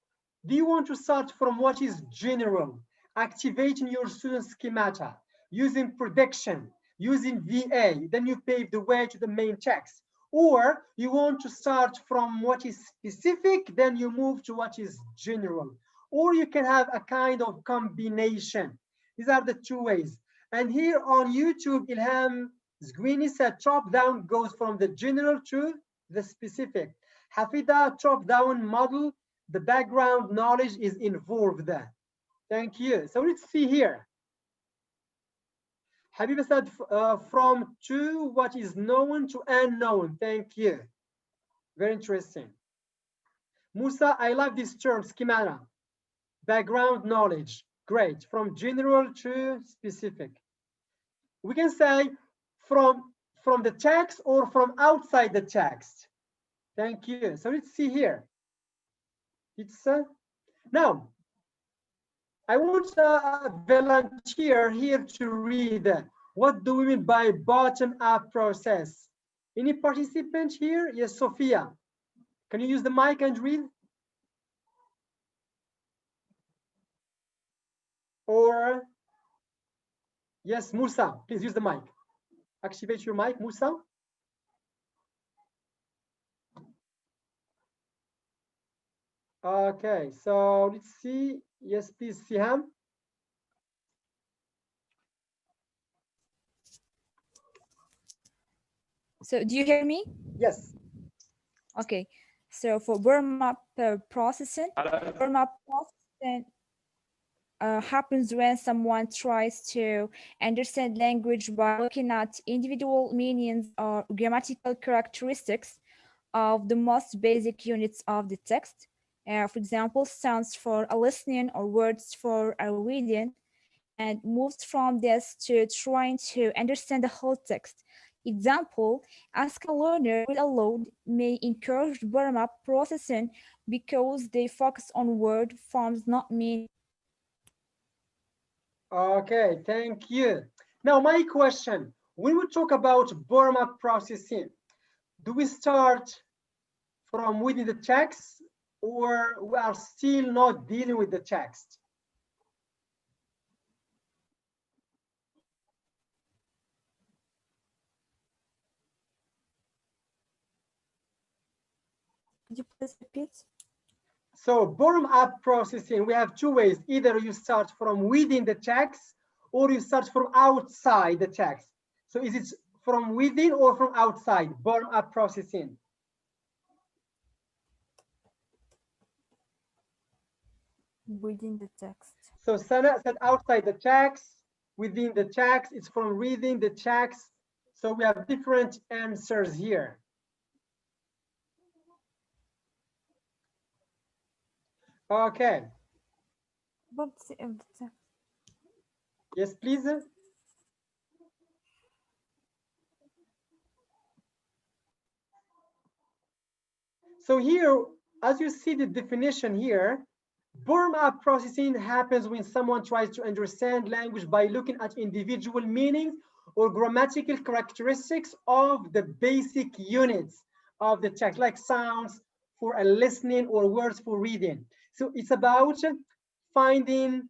Do you want to start from what is general, activating your student schemata, using prediction, using VA, then you pave the way to the main text? Or you want to start from what is specific, then you move to what is general? Or you can have a kind of combination. These are the two ways. And here on YouTube, Ilham Zgwini said top-down goes from the general to the specific. Hafida, top-down model, the background knowledge is involved there. Thank you. So let's see here. Habiba said from to what is known to unknown. Thank you. Very interesting. Musa, I love this term, schemata. Background knowledge. Great. From general to specific. We can say from the text or from outside the text. Thank you. So let's see here. It's now I want a volunteer here to read. What do we mean by bottom-up process? Any participant here? Yes, Sophia. Can you use the mic and read? Or yes, Musa, please use the mic. Activate your mic, Musa. Okay, so let's see. Yes, please, Siham. So do you hear me? Yes. Okay. So for bottom-up processing happens when someone tries to understand language by looking at individual meanings or grammatical characteristics of the most basic units of the text. For example, sounds for a listening or words for a reading, and moves from this to trying to understand the whole text. Example, ask a learner read aloud may encourage bottom-up processing because they focus on word forms, not meaning. Okay, thank you. Now, my question, when we talk about bottom-up processing, do we start from within the text or we are still not dealing with the text? Could you please repeat? So bottom-up processing, we have two ways. Either you start from within the text or you start from outside the text. So is it from within or from outside, bottom-up processing? Within the text. So Sana said outside the text, within the text, it's from reading the text. So we have different answers here. Okay. Yes, please. So here, as you see the definition here, bottom-up processing happens when someone tries to understand language by looking at individual meanings or grammatical characteristics of the basic units of the text, like sounds for a listening or words for reading. So it's about finding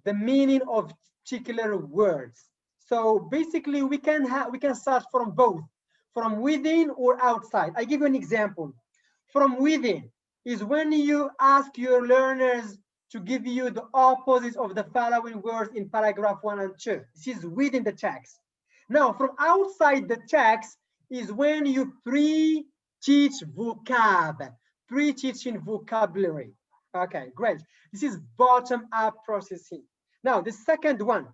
the meaning of particular words. So basically, we can start from both, from within or outside. I give you an example. From within is when you ask your learners to give you the opposite of the following words in paragraph 1 and 2. This is within the text. Now, from outside the text is when you pre-teach vocab, pre-teaching vocabulary. Okay, great. This is bottom-up processing. Now, the second one.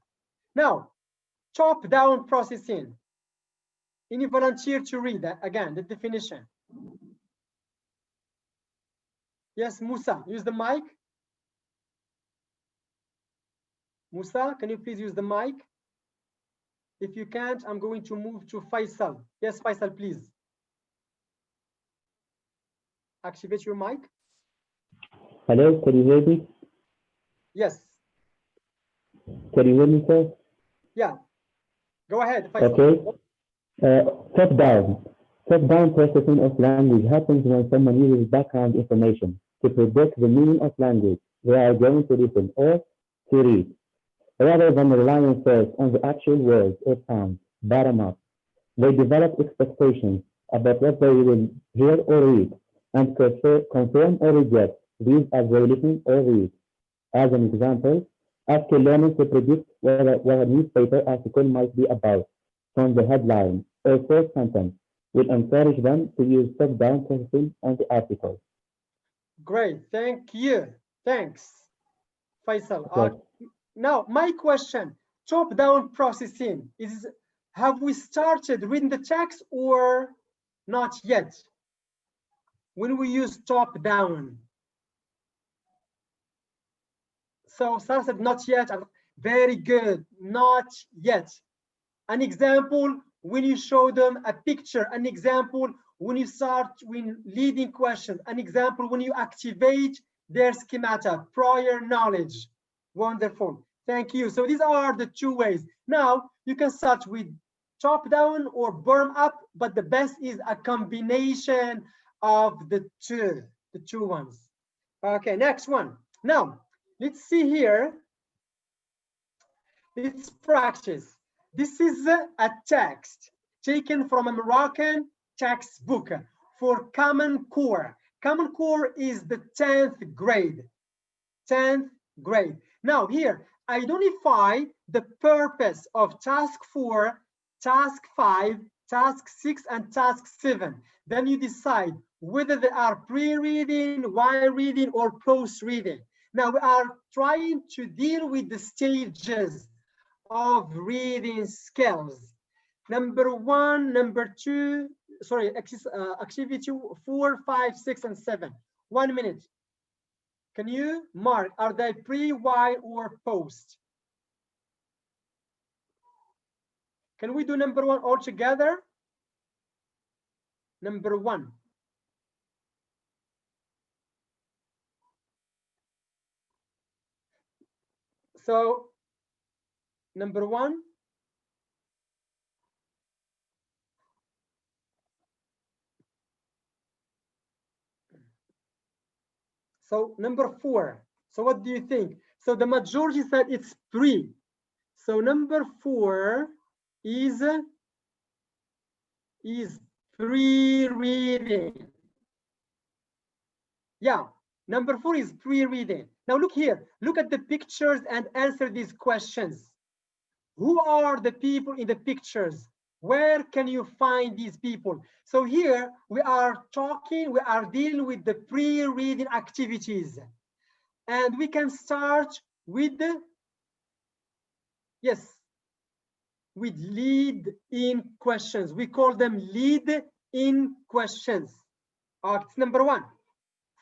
Now, top-down processing. Any volunteer to read that again, the definition? Yes, Musa, use the mic. Musa, can you please use the mic? If you can't, I'm going to move to Faisal. Yes, Faisal, please. Activate your mic. Hello, can you hear me? Yes. Can you hear me, sir? Yeah. Go ahead, Faisal. Okay. Top down. Top down processing of language happens when someone uses background information to predict the meaning of language they are going to listen or to read, rather than relying first on the actual words or sounds. Bottom up. They develop expectations about what they will hear or read and confirm or reject these as they listen or read. As an example, ask a learner to predict what a newspaper article might be about from the headline or first sentence will encourage them to use top-down processing on the article. Great, thank you. Thanks, Faisal. Okay. Now, my question, top-down processing, have we started reading the text or not yet? When we use top-down. So Sarah said not yet. Very good, not yet. An example, when you show them a picture. An example, when you start leading questions. An example, when you activate their schemata, prior knowledge. Wonderful, thank you. So these are the two ways. Now, you can start with top down or bottom up, but the best is a combination of the two ones. Okay, next one. Now, let's see here. Let's practice. This is a text taken from a Moroccan textbook for Common Core. Common Core is the 10th grade. 10th grade. Now here, identify the purpose of task 4, task 5, task 6, and task 7. Then you decide whether they are pre-reading, while reading, or post-reading. Now we are trying to deal with the stages of reading skills. Number 1, number 2, sorry, activity 4, 5, 6, and 7. 1 minute. Can you mark, are they pre, while, or post? Can we do number 1 all together? Number 1. So, number 1. So, number 4. So, what do you think? So, the majority said it's pre. So, number 4 is pre-reading. Yeah, number 4 is pre-reading. Now look here, look at the pictures and answer these questions. Who are the people in the pictures? Where can you find these people? So here we are dealing with the pre-reading activities. And we can start with with lead-in questions. We call them lead-in questions. It's number 1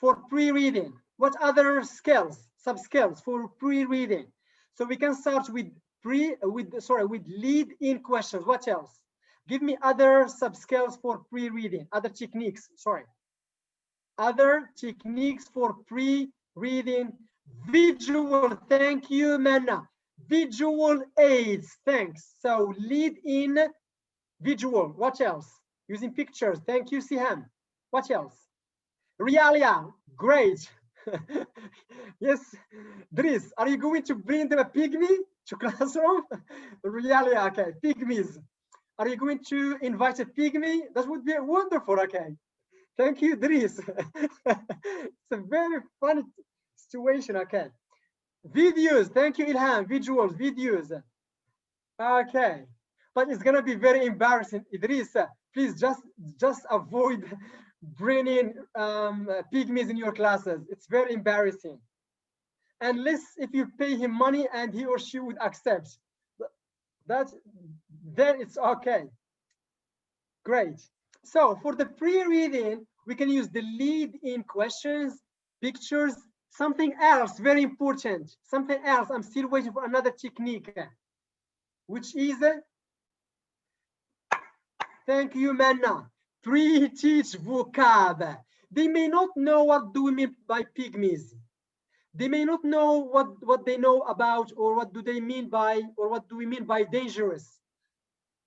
for pre-reading. What other skills, sub-skills for pre-reading? So we can start with lead-in questions. What else? Give me other sub-skills for pre-reading, other techniques, Other techniques for pre-reading. Visual, thank you, Manna. Visual aids, thanks. So lead in visual. What else? Using pictures. Thank you, Siham. What else? Realia, great. Yes, Dries, are you going to bring them a pygmy to classroom? Realia, okay, pygmies. Are you going to invite a pygmy? That would be wonderful, okay. Thank you, Dries. It's a very funny situation, okay. Videos, thank you, Ilham. Visuals, videos. Okay, but it's gonna be very embarrassing. Idris, please just avoid bringing pygmies in your classes. It's very embarrassing. Unless if you pay him money and he or she would accept. Then it's okay. Great. So for the pre-reading, we can use the lead-in questions, pictures, Something else very important, something else, I'm still waiting for another technique, which is, thank you, Manna, pre-teach vocab. They may not know what do we mean by pygmies. They may not know what they know about, or what do they mean by, or what do we mean by dangerous.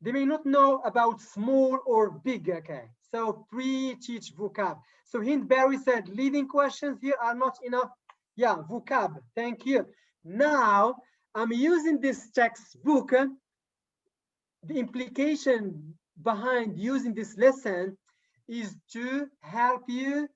They may not know about small or big, okay? So pre-teach vocab. So Hind Barry said, leading questions here are not enough. Yeah, vocab, thank you. Now, I'm using this textbook. The implication behind using this lesson is to help you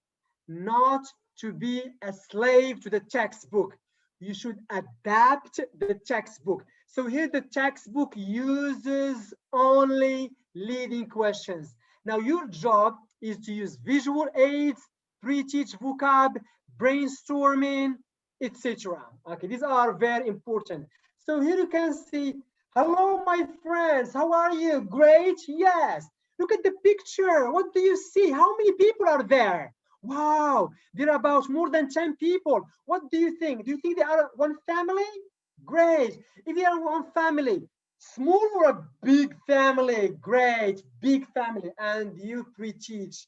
not to be a slave to the textbook. You should adapt the textbook. So here the textbook uses only leading questions. Now your job is to use visual aids, pre-teach vocab, brainstorming, etc. Okay, these are very important. So here you can see, hello, my friends, how are you? Great, yes. Look at the picture. What do you see? How many people are there? Wow, there are about more than 10 people. What do you think? Do you think they are one family? Great. If they are one family, small or a big family? Great, big family. And you pre-teach.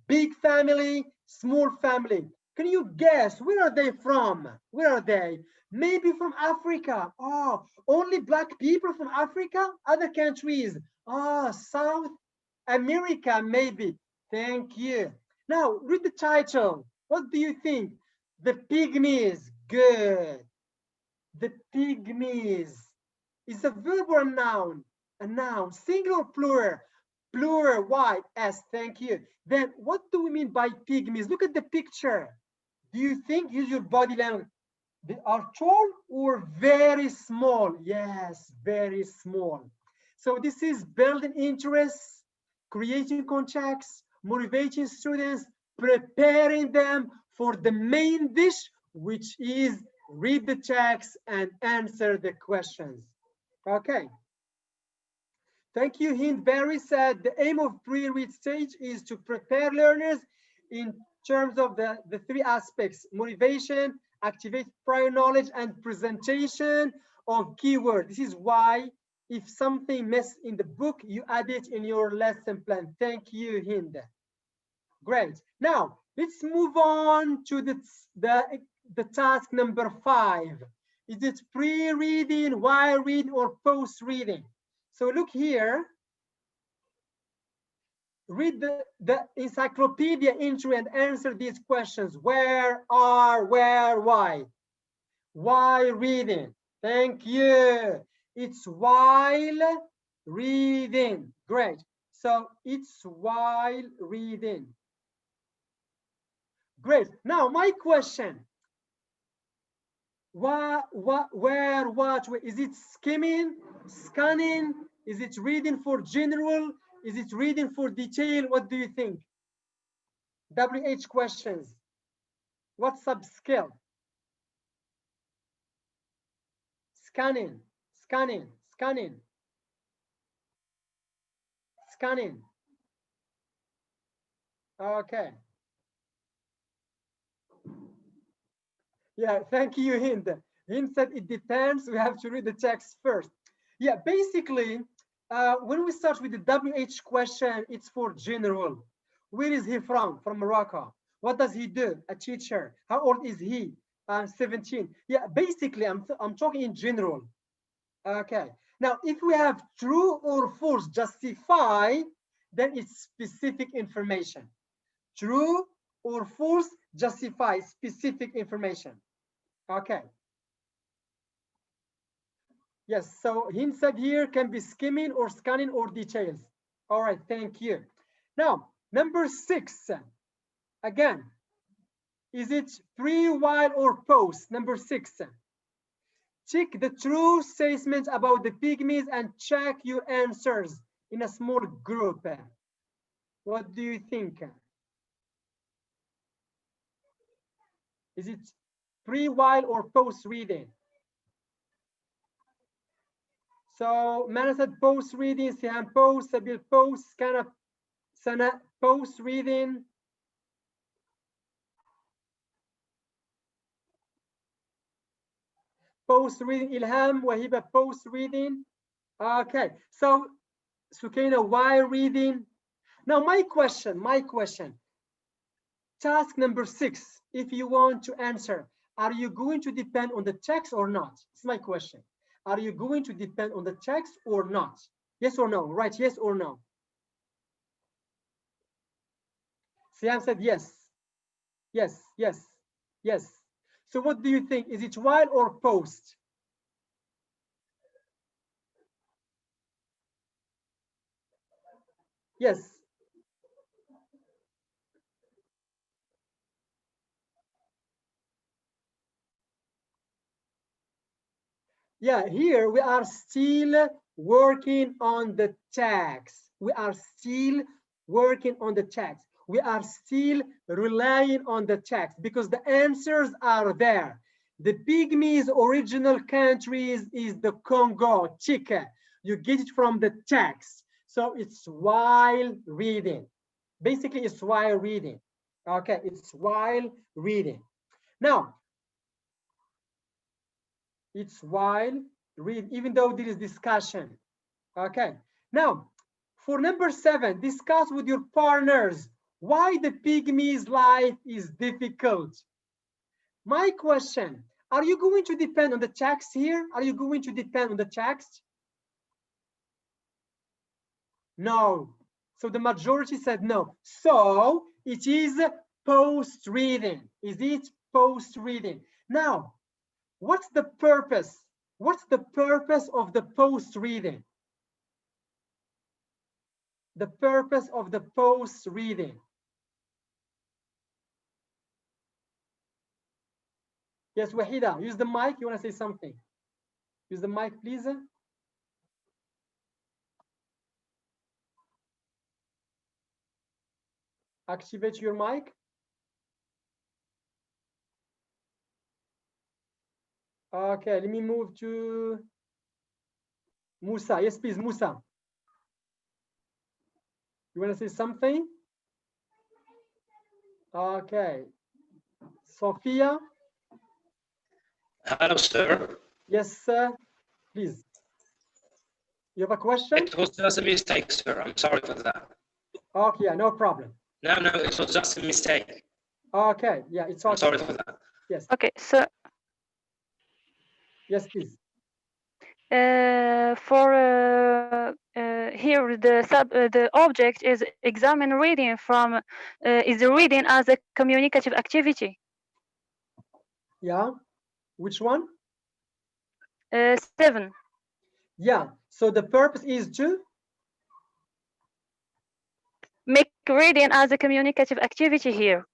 Big family, small family. Can you guess, where are they from? Where are they? Maybe from Africa. Oh, only black people from Africa? Other countries. Oh, South America, maybe. Thank you. Now, read the title. What do you think? The pygmies. Good. The pygmies. Is a verb or a noun? A noun. Singular or plural? Plural. Why? S. Thank you. Then, what do we mean by pygmies? Look at the picture. Do you think, use your body language, they are tall or very small? Yes, very small. So this is building interests, creating contacts, motivating students, preparing them for the main dish, which is read the text and answer the questions. Okay. Thank you, Hind. Barry said the aim of pre-read stage is to prepare learners in terms of the three aspects: motivation, activate prior knowledge, and presentation of keyword. This is why if something missed in the book, you add it in your lesson plan. Thank you, Hind. Great. Now, let's move on to the task number 5. Is it pre-reading, while reading, or post-reading? So look here. Read the encyclopedia entry and answer these questions. Where, are, where, why? Why reading? Thank you. It's while reading. Great. So it's while reading. Great. Now my question. What, where, what? Is it skimming, scanning? Is it reading for general? Is it reading for detail? What do you think? WH questions. What subskill? Scanning, scanning, scanning, scanning. Okay. Yeah, thank you, Hind. Hind said it depends. We have to read the text first. Yeah, basically, when we start with the WH question, it's for general. Where is he from? From Morocco. What does he do? A teacher. How old is he? 17. Yeah, basically, I'm talking in general. Okay. Now, if we have true or false justify, then it's specific information. True or false justify specific information. Okay. Yes, so Hind said here can be skimming or scanning or details. All right, thank you. Now, number 6, again, is it pre, while, or post? Number 6. Check the true statements about the pygmies and check your answers in a small group. What do you think? Is it pre, while, or post reading? So Mana said post reading, Sihan post, Sabil post, Sana post reading. Post reading. Ilham, Wahiba, post reading. Okay, so Sukaina, why reading? Now my question, task number 6, if you want to answer, are you going to depend on the text or not? It's my question. Are you going to depend on the text or not? Yes or no? Right, yes or no? Siam said yes. Yes, yes, yes. So what do you think? Is it while or post? Yes. Yeah, here we are still working on the text. We are still working on the text. We are still relying on the text because the answers are there. The Pygmies' original countries is the Congo, Chike. You get it from the text. So it's while reading. Basically, it's while reading. Okay, it's while reading. Now, it's while read, even though there is discussion. Okay, now for number 7, discuss with your partners why the Pygmies' life is difficult. My question, are you going to depend on the text here? Are you going to depend on the text? No. So the majority said no. So it is post reading. Is it post reading? Now, what's the purpose? What's the purpose of the post reading? The purpose of the post reading. Yes, Wahida, use the mic. You want to say something? Use the mic, please. Activate your mic. Okay, let me move to Musa. Yes, please, Musa. You want to say something? Okay. Sophia? Hello, sir. Yes, sir. Please. You have a question? It was just a mistake, sir. I'm sorry for that. Okay, yeah, no problem. No, it was just a mistake. Okay, yeah, it's okay. I'm sorry for that. Yes. Okay, so yes, please. Here the object is examine reading from is reading as a communicative activity. Yeah, which one? 7. Yeah, so the purpose is to make reading as a communicative activity here.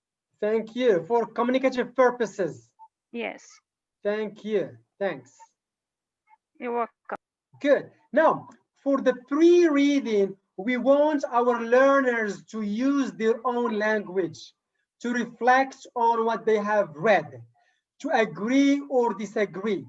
Thank you, for communicative purposes. Yes. Thank you, thanks. You're welcome. Good. Now, for the pre-reading, we want our learners to use their own language, to reflect on what they have read, to agree or disagree.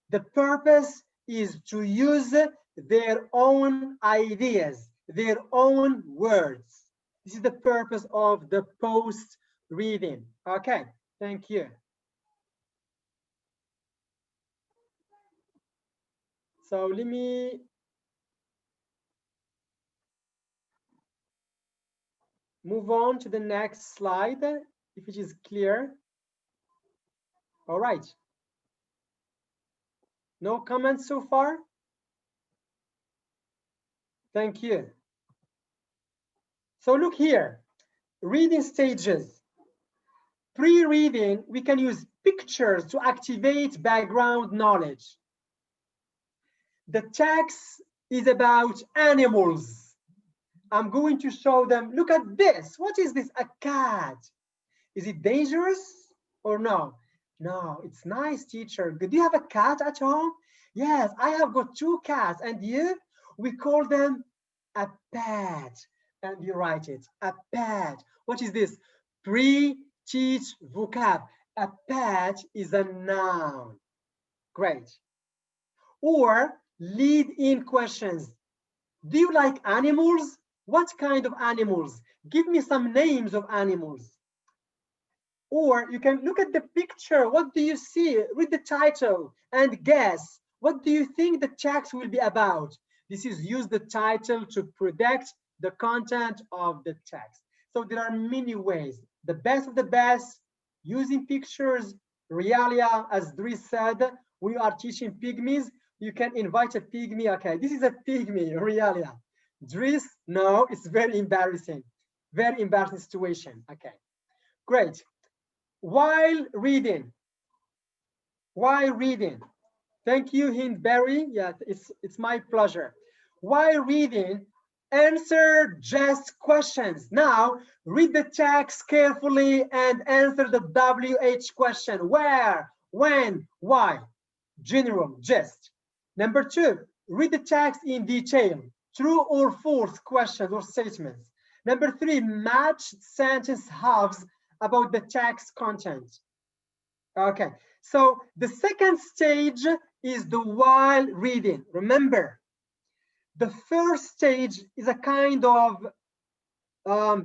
The purpose is to use their own ideas, their own words. This is the purpose of the post-reading. Okay, thank you. So let me move on to the next slide, if it is clear. All right. No comments so far? Thank you. So look here, reading stages. Pre-reading, we can use pictures to activate background knowledge. The text is about animals. I'm going to show them, look at this. What is this? A cat. Is it dangerous or no? No, it's nice, teacher. Do you have a cat at home? Yes, I have got 2 cats. And you? We call them a pet. And you write it, a pet. What is this? Pre-teach vocab. A pet is a noun. Great. Or lead-in questions. Do you like animals? What kind of animals? Give me some names of animals. Or you can look at the picture. What do you see? Read the title and guess. What do you think the text will be about? This is use the title to predict the content of the text. So there are many ways. The best of the best, using pictures, realia, as Dries said, we are teaching pygmies. You can invite a pygmy. Okay, this is a pygmy, realia. Dries, no, it's very embarrassing. Very embarrassing situation. Okay, great. While reading. Thank you, Hindberry. Yeah, it's my pleasure. While reading, answer just questions. Now, read the text carefully and answer the WH question. Where, when, why? General, just. Number 2, read the text in detail. True or false questions or statements. Number 3, match sentence halves about the text content. Okay, so the second stage is the while reading. Remember, the first stage is a kind of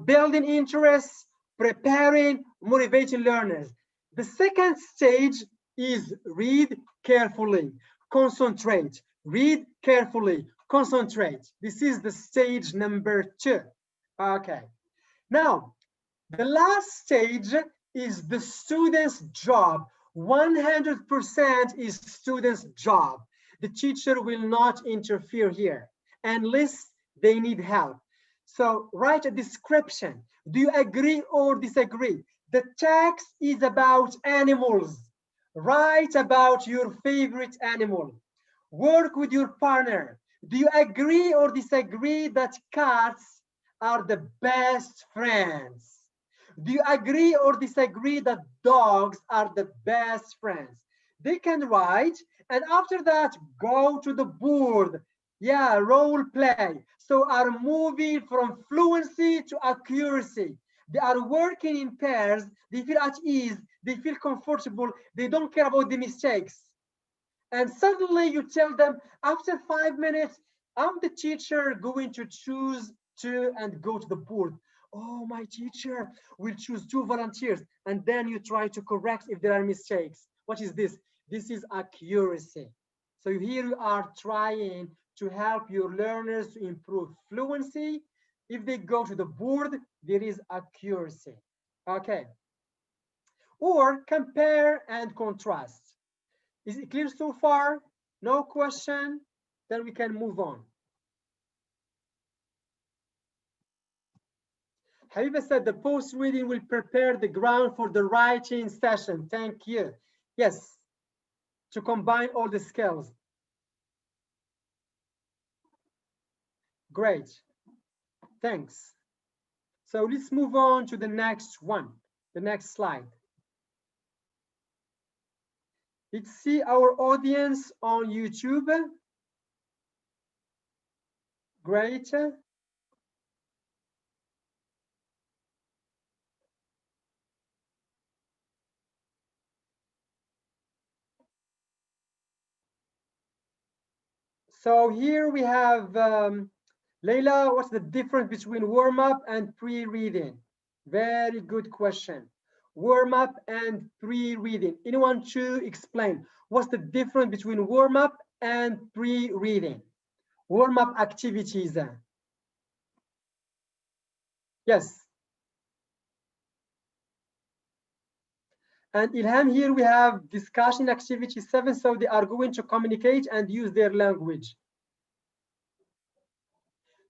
building interest, preparing, motivating learners. The second stage is read carefully, concentrate, read carefully, concentrate. This is the stage number 2. Okay, now the last stage is the student's job. 100% is student's job. The teacher will not interfere here unless they need help. So write a description. Do you agree or disagree? The text is about animals. Write about your favorite animal. Work with your partner. Do you agree or disagree that cats are the best friends? Do you agree or disagree that dogs are the best friends? They can write, and after that, go to the board. Yeah, role play. So are moving from fluency to accuracy. They are working in pairs. They feel at ease. They feel comfortable. They don't care about the mistakes. And suddenly you tell them, after 5 minutes, I'm the teacher going to choose 2 and go to the board. Oh, my teacher will choose 2 volunteers. And then you try to correct if there are mistakes. What is this? This is accuracy. So here you are trying to help your learners to improve fluency. If they go to the board, there is accuracy. Okay. Or compare and contrast. Is it clear so far? No question? Then we can move on. Habiba said the post reading will prepare the ground for the writing session. Thank you. Yes, to combine all the skills. Great, thanks. So let's move on to the next one, the next slide. Let's see our audience on YouTube. Great. So here we have Leila, what's the difference between warm-up and pre-reading? Very good question. Warm-up and pre-reading. Anyone to explain what's the difference between warm-up and pre-reading? Warm-up activities. Yes. And Ilham, here we have discussion activity 7, so they are going to communicate and use their language.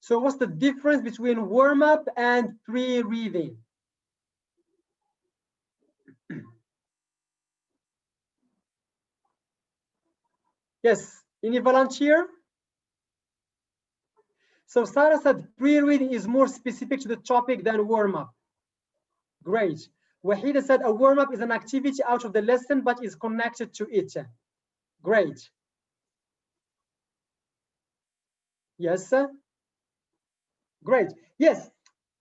So what's the difference between warm-up and pre-reading? Yes, any volunteer? So Sarah said pre-reading is more specific to the topic than warm-up. Great. Wahida said a warm-up is an activity out of the lesson but is connected to it. Great. Yes. Great. Yes.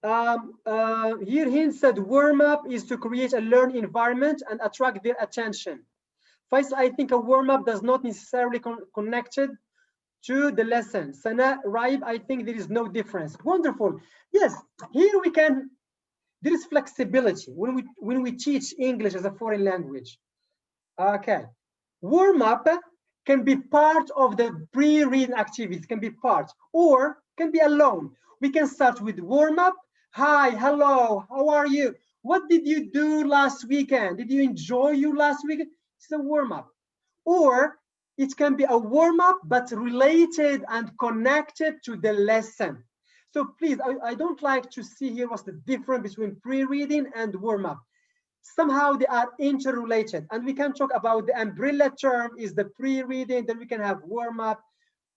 Here Hind said warm-up is to create a learning environment and attract their attention. First, I think a warm-up does not necessarily connected to the lesson. Sana, Raib, I think there is no difference. Wonderful. Yes, here we can, there is flexibility when we teach English as a foreign language. Okay, warm up can be part of the pre-reading activities, can be part, or can be alone. We can start with warm up. Hi, hello, how are you? What did you do last weekend? Did you enjoy your last weekend? It's a warm up. Or it can be a warm up, but related and connected to the lesson. So please, I don't like to see here what's the difference between pre-reading and warm up. Somehow they are interrelated, and we can talk about the umbrella term is the pre-reading, then we can have warm up,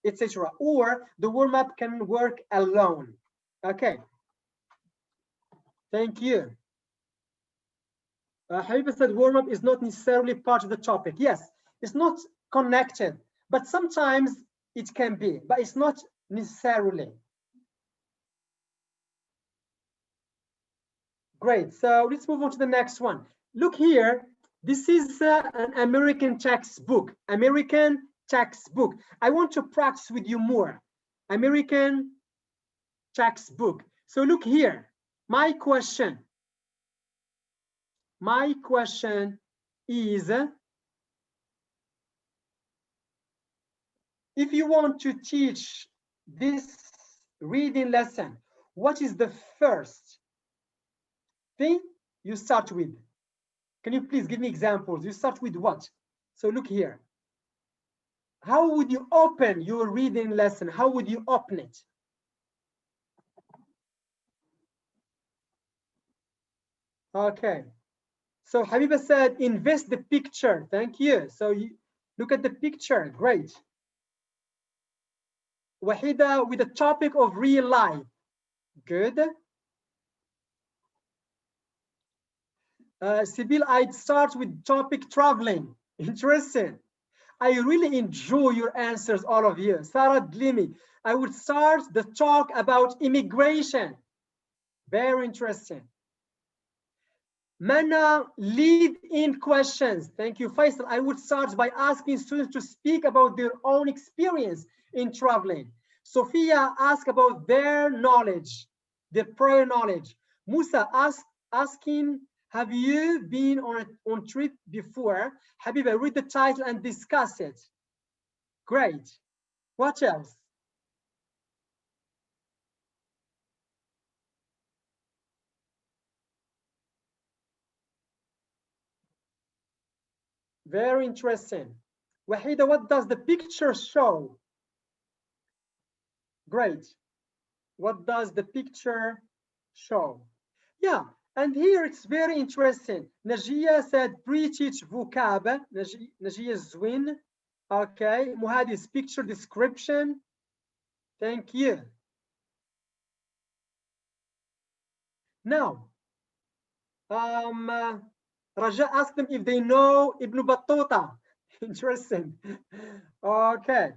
etc. Or the warm up can work alone. Okay. Thank you. Habiba said warm up is not necessarily part of the topic. Yes, it's not connected, but sometimes it can be, but it's not necessarily. Great, so let's move on to the next one. Look here, this is an American textbook. American textbook. I want to practice with you more. American textbook. So look here, my question is, if you want to teach this reading lesson, what is the first thing you start with? Can you please give me examples? You start with what? So look here. How would you open your reading lesson? How would you open it? Okay. So Habiba said, invest the picture. Thank you. So you look at the picture. Great. Wahida with the topic of real life. Good. Sibyl, I'd start with topic traveling. Interesting. I really enjoy your answers, all of you. Sarah Dlimi, I would start the talk about immigration. Very interesting. Mana, lead in questions. Thank you, Faisal. I would start by asking students to speak about their own experience in traveling. Sophia, ask about their knowledge, their prior knowledge. Musa, asking, have you been on trip before? Habiba, read the title and discuss it. Great. What else? Very interesting. Wahida, what does the picture show? Great. What does the picture show? Yeah, and here it's very interesting. Najia said pre-teach vocab. Najia Zwin. Okay, Muhadi's picture description. Thank you. Now, Raja asked them if they know Ibn Battuta. Interesting. Okay.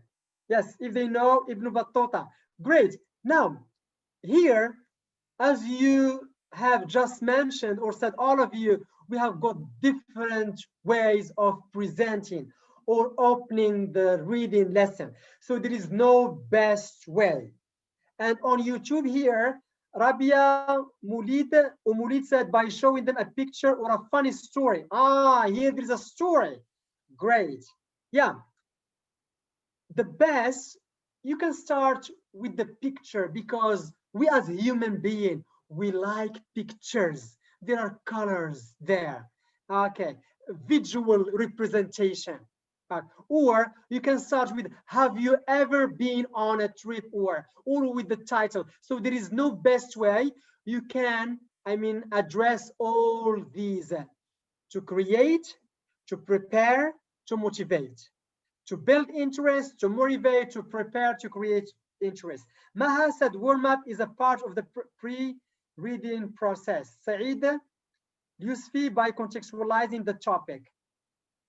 Yes, if they know Ibn Battuta. Great. Now, here, as you have just mentioned or said, all of you, we have got different ways of presenting or opening the reading lesson. So there is no best way. And on YouTube here, Rabia Mulid said by showing them a picture or a funny story. Ah, here there's a story. Great. Yeah. The best, you can start with the picture because we as human beings, we like pictures. There are colors there. Okay. Visual representation. Or you can start with, have you ever been on a trip, or with the title. So there is no best way. You can, address all these to create, to prepare, to motivate, to build interest, to motivate, to prepare, to create interest. Maha said warm-up is a part of the pre-reading process. Saeed Yusfi by contextualizing the topic.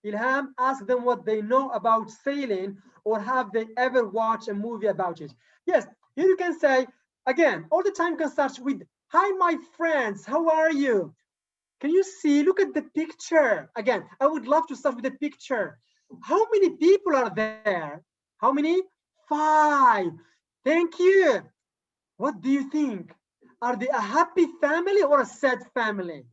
Ilham, ask them what they know about sailing, or have they ever watched a movie about it. Yes, here you can say, again, all the time you can start with, hi, my friends, how are you? Can you see, look at the picture. Again, I would love to start with the picture. How many people are there? How many? 5. Thank you. What do you think? Are they a happy family or a sad family?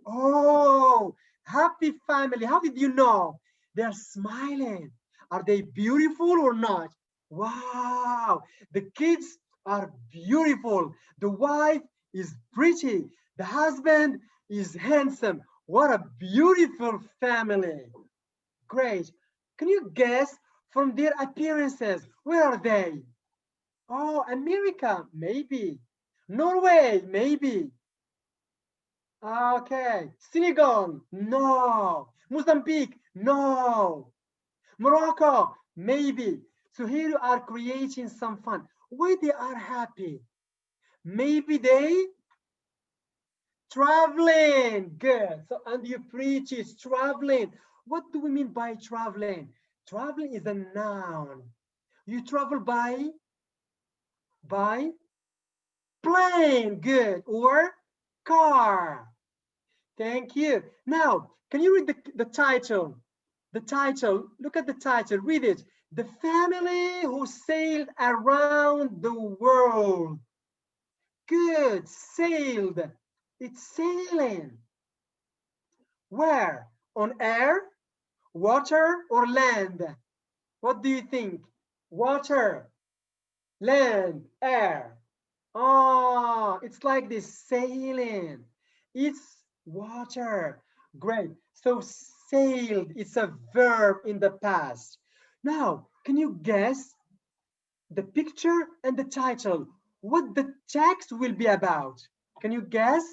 Oh, happy family. How did you know? They're smiling. Are they beautiful or not? Wow, the kids are beautiful. The wife is pretty. The husband is handsome. What a beautiful family. Great. Can you guess from their appearances? Where are they? Oh, America, maybe. Norway, maybe. Okay. Senegal, no. Mozambique, no. Morocco, maybe. So here you are creating some fun. Why they are happy? Maybe they traveling. Good. So and you preach is traveling. What do we mean by traveling? Traveling is a noun. You travel by plane. Good. Or car. Thank you. Now, can you read the title? The title, look at the title, read it. The family who sailed around the world. Good, sailed. It's sailing. Where? On air, water, or land? What do you think? Water, land, air. Oh, it's like this, sailing. It's water. Great. So sailed, it's a verb in the past. Now, can you guess the picture and the title? What the text will be about? Can you guess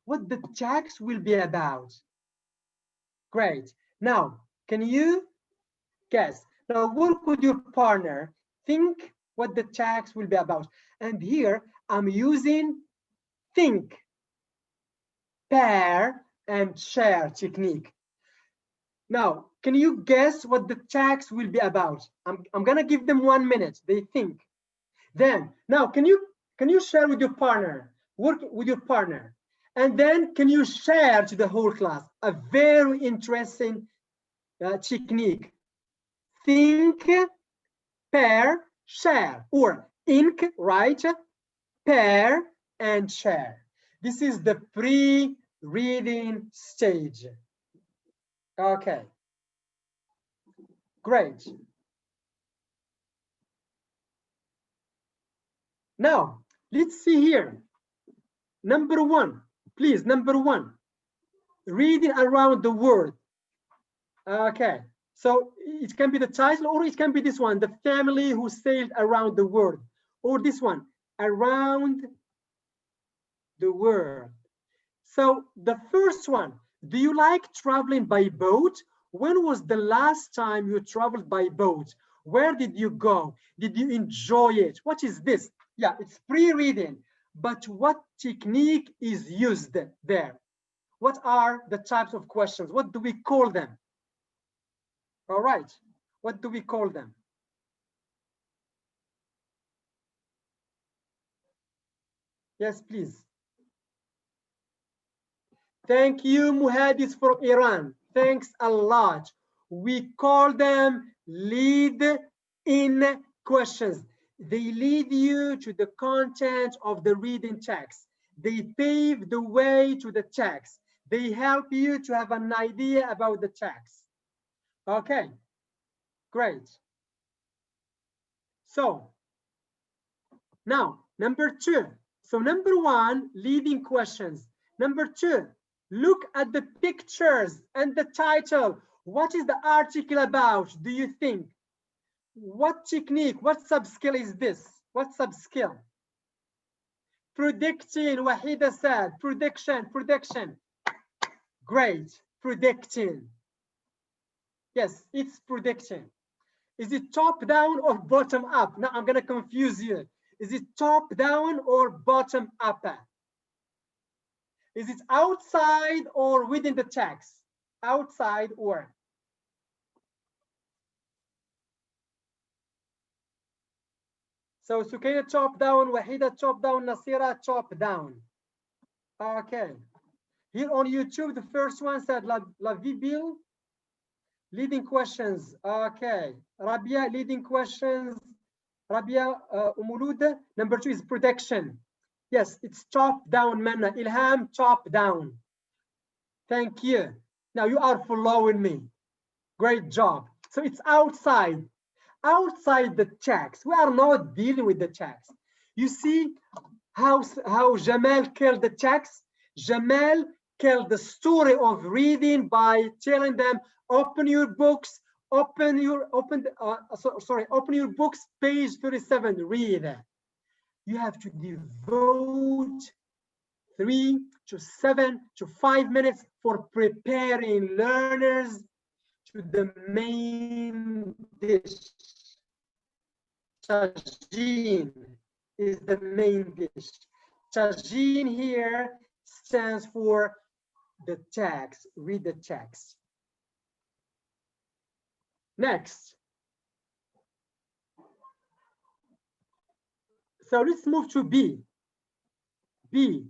what the text will be about? Great. Now, can you guess? Now work with your partner. Think what the text will be about. And here I'm using think, pair, and share technique. Now, can you guess what the text will be about? I'm gonna give them 1 minute. They think. Then, now, can you share with your partner? Work with your partner. And then can you share to the whole class? A very interesting technique. Think, pair, share, or ink, right? Pair and share. This is the pre-reading stage. Okay. Great. Now, let's see here. Number one, please, number one, reading around the world. Okay, so it can be the title or it can be this one, the family who sailed around the world, or this one, around the world. So the first one, do you like traveling by boat? When was the last time you traveled by boat? Where did you go? Did you enjoy it? What is this? Yeah, it's pre-reading, but what technique is used there? What are the types of questions? What do we call them? All right, what do we call them? Yes, please. Thank you, Muhadis from Iran. Thanks a lot. We call them lead-in questions. They lead you to the content of the reading text. They pave the way to the text. They help you to have an idea about the text. Okay, great. So now, number two. So number one, leading questions. Number two, look at the pictures and the title. What is the article about, do you think? What technique, what subskill is this? What subskill? Predicting, Wahida said, prediction. Great, predicting. Yes, it's prediction. Is it top down or bottom up? Now I'm gonna confuse you. Is it top down or bottom up? Is it outside or within the text? Outside or? So Sukaina top down, Wahida top down, Nasira top down. Okay. Here on YouTube, the first one said La Vibil, leading questions. Okay. Rabia, leading questions. Rabia Umulud. Number two is protection. Yes, it's top down, Manna. Ilham, top down. Thank you. Now you are following me. Great job. So it's outside the text. We are not dealing with the text. You see how Jamal killed the text? Jamal killed the story of reading by telling them, open your books, open your books, page 37, read. You have to devote 3 to 7 to 5 minutes for preparing learners to the main dish. Tagine is the main dish. Tagine here stands for the text. Read the text. Next. So let's move to B. B.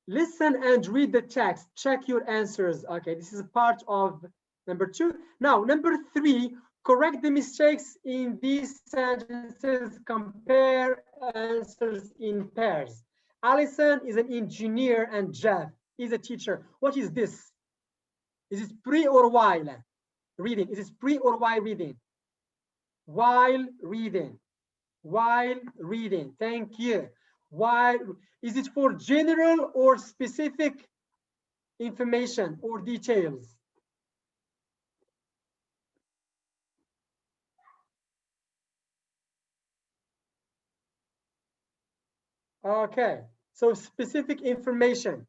Listen and read the text. Check your answers. Okay, this is a part of number 2. Now, number 3, correct the mistakes in these sentences. Compare answers in pairs. Alison is an engineer and Jeff is a teacher. What is this? Is it pre or while reading? Is it pre or while reading? While reading. While reading. Thank you. While, is it for general or specific information or details? Okay, so specific information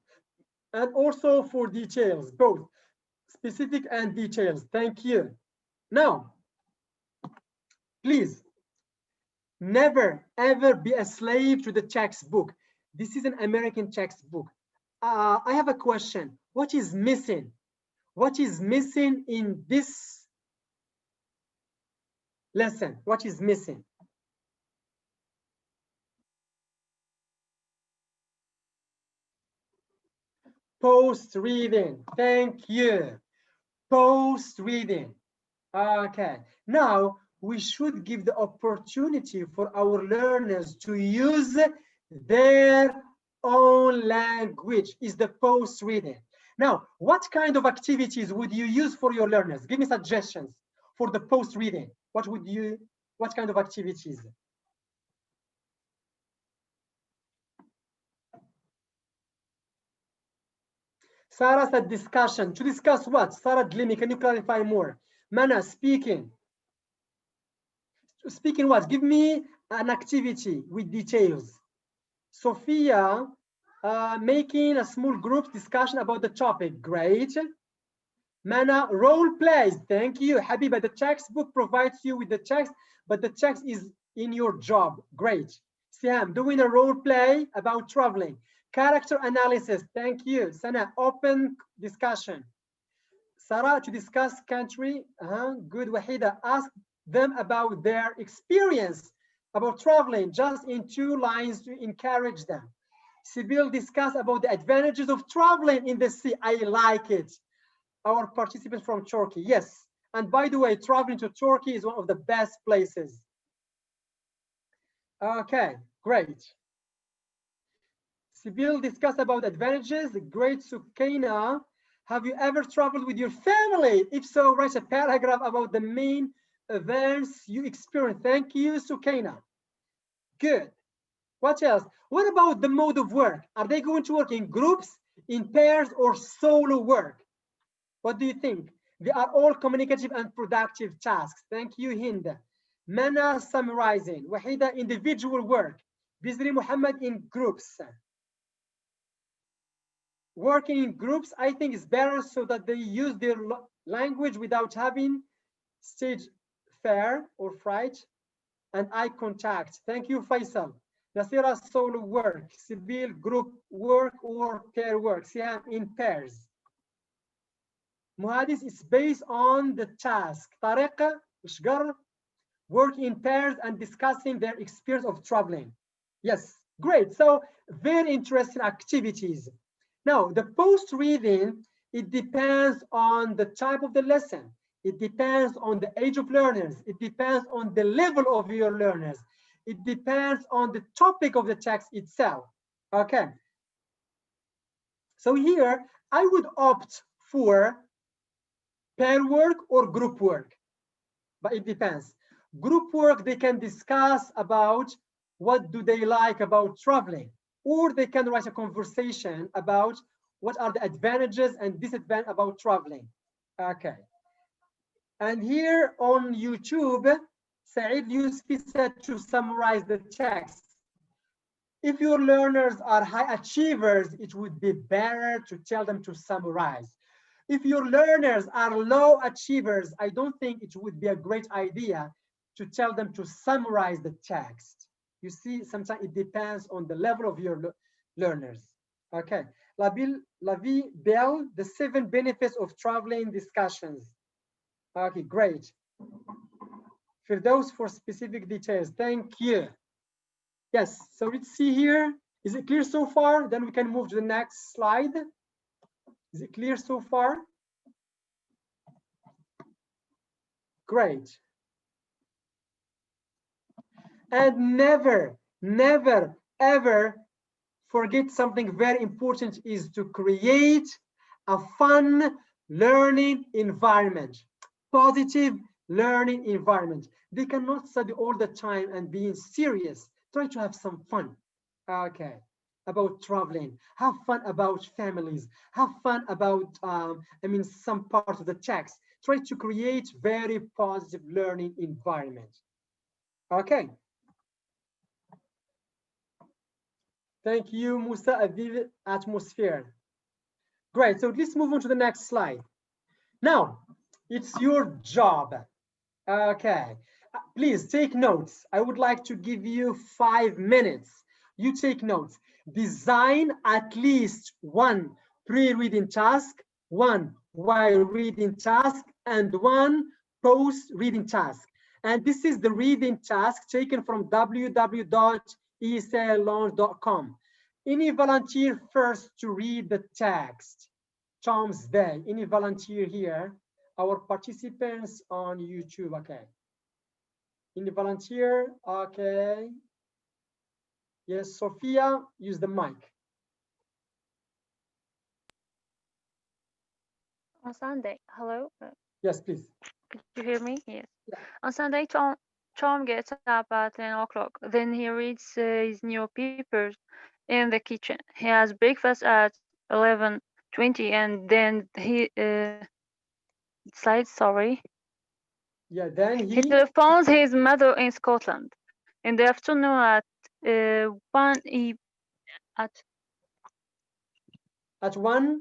and also for details, both specific and details. Thank you. Now, please, never ever be a slave to the textbook. This is an American textbook. I have a question. What is missing? What is missing in this lesson? What is missing? Post reading. Thank you. Post reading. Okay. Now we should give the opportunity for our learners to use their own language. Is the post reading. Now, what kind of activities would you use for your learners? Give me suggestions for the post reading. What kind of activities? Sarah said discussion. To discuss what? Sarah Dlimi, can you clarify more? Mana, speaking. Speaking what? Give me an activity with details. Sophia, making a small group discussion about the topic. Great. Mana, role plays. Thank you. Habiba, the textbook provides you with the text, but the text is in your job. Great. Siam, doing a role play about traveling. Character analysis. Thank you. Sana, open discussion. Sarah, to discuss country. Good. Wahida, ask them about their experience about traveling, just in 2 lines to encourage them. Sibyl, discuss about the advantages of traveling in the sea. I like it. Our participants from Turkey. Yes. And by the way, traveling to Turkey is one of the best places. Okay, great. Sibyl, discuss about advantages. Great. Sukaina, have you ever traveled with your family? If so, write a paragraph about the main events you experienced. Thank you, Sukaina. Good. What else? What about the mode of work? Are they going to work in groups, in pairs, or solo work? What do you think? They are all communicative and productive tasks. Thank you, Hinda. Mana, summarizing. Wahida, individual work. Bizri Muhammad, in groups. Working in groups, I think, is better so that they use their language without having stage fear or fright and eye contact. Thank you, Faisal. Nasira, solo work. Civil, group work or pair work. Siam, in pairs. Muhadis is based on the task. Tariqa, Ishgar, work in pairs and discussing their experience of traveling. Yes, great. So very interesting activities. Now, the post reading, it depends on the type of the lesson. It depends on the age of learners. It depends on the level of your learners. It depends on the topic of the text itself. Okay. So here I would opt for pair work or group work, but it depends. Group work, they can discuss about what do they like about traveling, or they can write a conversation about what are the advantages and disadvantages about traveling. Okay. And here on YouTube, Saeed Yusufi said to summarize the text. If your learners are high achievers, it would be better to tell them to summarize. If your learners are low achievers, I don't think it would be a great idea to tell them to summarize the text. You see, sometimes it depends on the level of your learners. Okay, Lavi Bell, the 7 benefits of traveling discussions. Okay, great. For those for specific details, thank you. Yes, so let's see here. Is it clear so far? Then we can move to the next slide. Is it clear so far? Great. And never, never, ever forget something very important is to create a fun learning environment, positive learning environment. They cannot study all the time and being serious. Try to have some fun. Okay. About traveling, have fun about families, have fun about, some part of the text. Try to create very positive learning environment. Okay. Thank you, Musa. A vivid atmosphere. Great, so let's move on to the next slide. Now, it's your job. Okay, please take notes. I would like to give you 5 minutes. You take notes. Design at least 1 pre-reading task, 1 while reading task, and 1 post-reading task. And this is the reading task taken from www.eslaunch.com. Any volunteer first to read the text? Tom's Day. Any volunteer here? Our participants on YouTube. Okay. Any volunteer? Okay. Yes, Sophia, use the mic. On Sunday, hello? Yes, please. Could you hear me? Yes. Yeah. On Sunday, Tom gets up at 10 o'clock. Then he reads his newspapers in the kitchen. He has breakfast at 11:20, and then he sorry. Yeah, then He telephones his mother in Scotland. In the afternoon at 1 at 1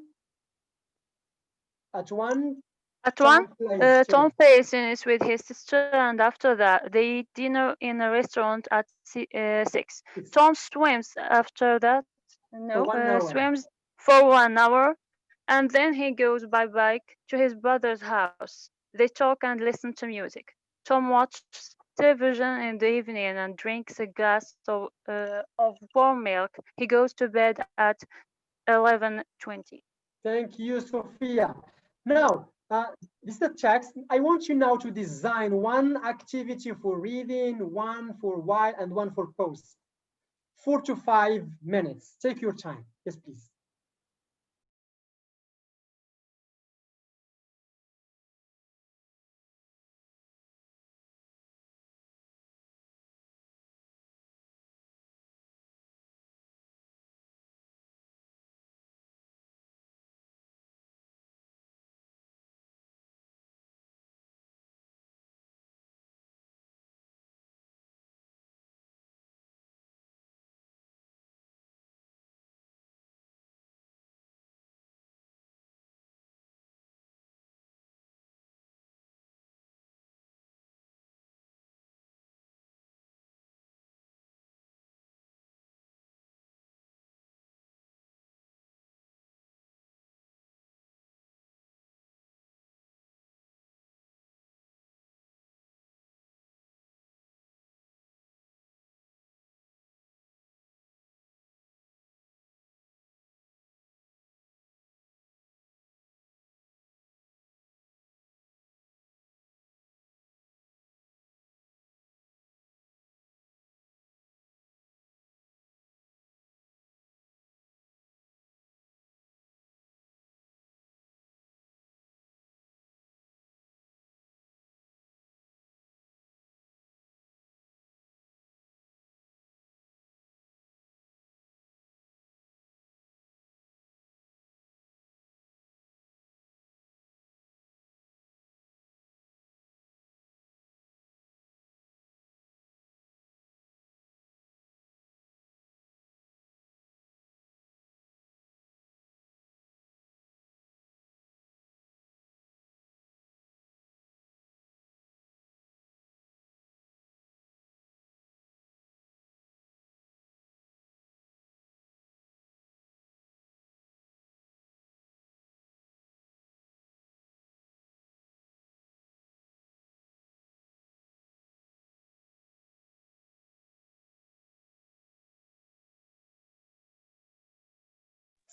Tom plays tennis with his sister, and after that they eat dinner in a restaurant at 6. Tom swims after that. Swims for 1 hour, and then he goes by bike to his brother's house. They talk and listen to music. Tom watches television in the evening and drinks a glass of warm milk. He goes to bed at 11:20. Thank you, Sophia. Now, this is the text. I want you now to design 1 activity for reading, 1 for while, and 1 for post. 4 to 5 minutes. Take your time. Yes, please.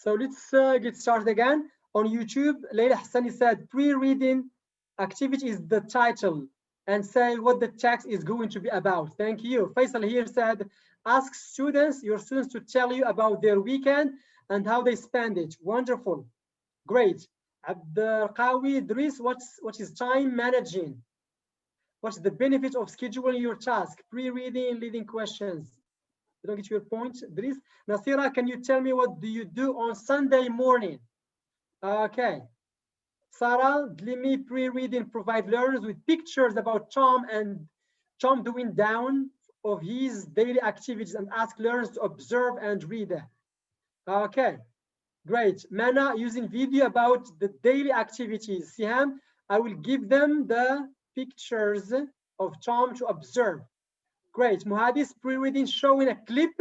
So let's get started again. On YouTube, Leila Hassani said pre-reading activity is the title and say what the text is going to be about. Thank you. Faisal here said, ask your students to tell you about their weekend and how they spend it. Wonderful. Great. Abdelqawi Idris, what is time managing? What's the benefit of scheduling your task? Pre-reading, leading questions. You don't get your point, Idris? Nasira, can you tell me what do you do on Sunday morning? Okay. Sarah, let me pre-reading provide learners with pictures about Tom and Tom doing down of his daily activities and ask learners to observe and read. Okay, great. Mana, using video about the daily activities. Siham, I will give them the pictures of Tom to observe. Great. Muhadis, pre-reading showing a clip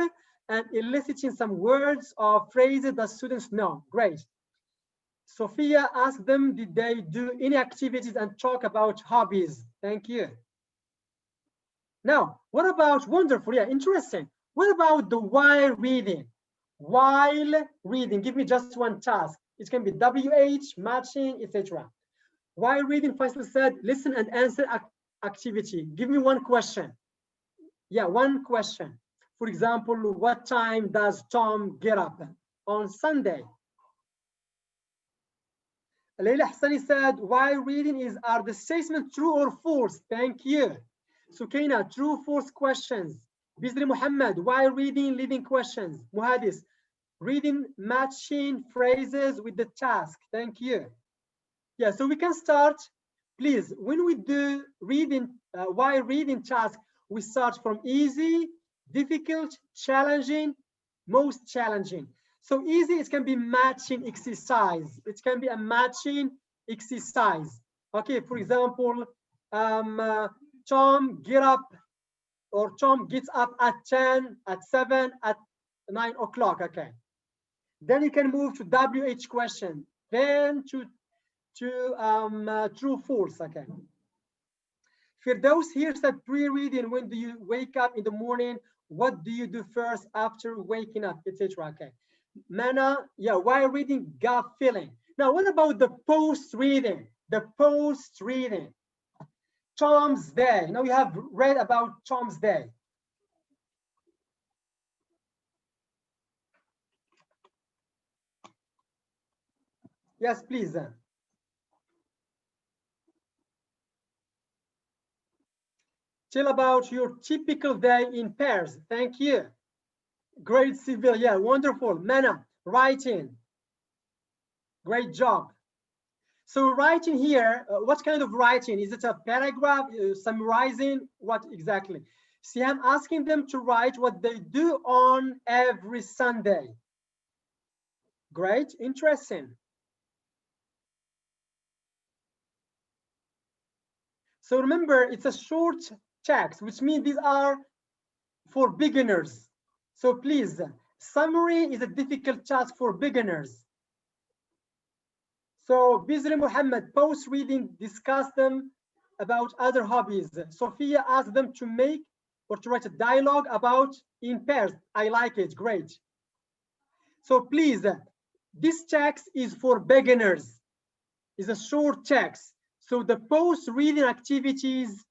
and eliciting some words or phrases that students know. Great. Sophia asked them, did they do any activities and talk about hobbies? Thank you. Now, what about, wonderful, yeah, interesting. What about the while reading? While reading, give me just one task. It can be WH, matching, etc. While reading, Faisal said, listen and answer activity. Give me one question. Yeah, one question. For example, what time does Tom get up on Sunday? Leila Hassani said, while reading are the statement true or false? Thank you. Sukaina, true, false questions. Bizri Muhammad, while reading, leading questions. Muhadis, reading, matching phrases with the task. Thank you. Yeah, so we can start. Please, when we do reading, while reading task, we start from easy, difficult, challenging, most challenging. So easy, it can be matching exercise. It can be a matching exercise. Okay, for example, Tom get up, or Tom gets up at 10, at 7, at 9 o'clock. Okay. Then you can move to WH question, then to true, false. Okay. Firdaus here said pre-reading, when do you wake up in the morning? What do you do first after waking up, etc. Okay. Mana, yeah, while reading, gut feeling. Now, what about the post-reading? The post-reading. Tom's Day. Now you have read about Tom's Day. Yes, please. Tell about your typical day in pairs. Thank you. Great, Civil. Yeah, wonderful. Mana, writing. Great job. So writing here, what kind of writing? Is it a paragraph, summarizing? What exactly? See, I'm asking them to write what they do on every Sunday. Great, interesting. So remember, it's a short text, which means these are for beginners. So please, summary is a difficult task for beginners. So Bizri Muhammad, post-reading, discuss them about other hobbies. Sophia asked them to make or to write a dialogue about in pairs. I like it, great. So please, this text is for beginners. It's a short text. So the post-reading activities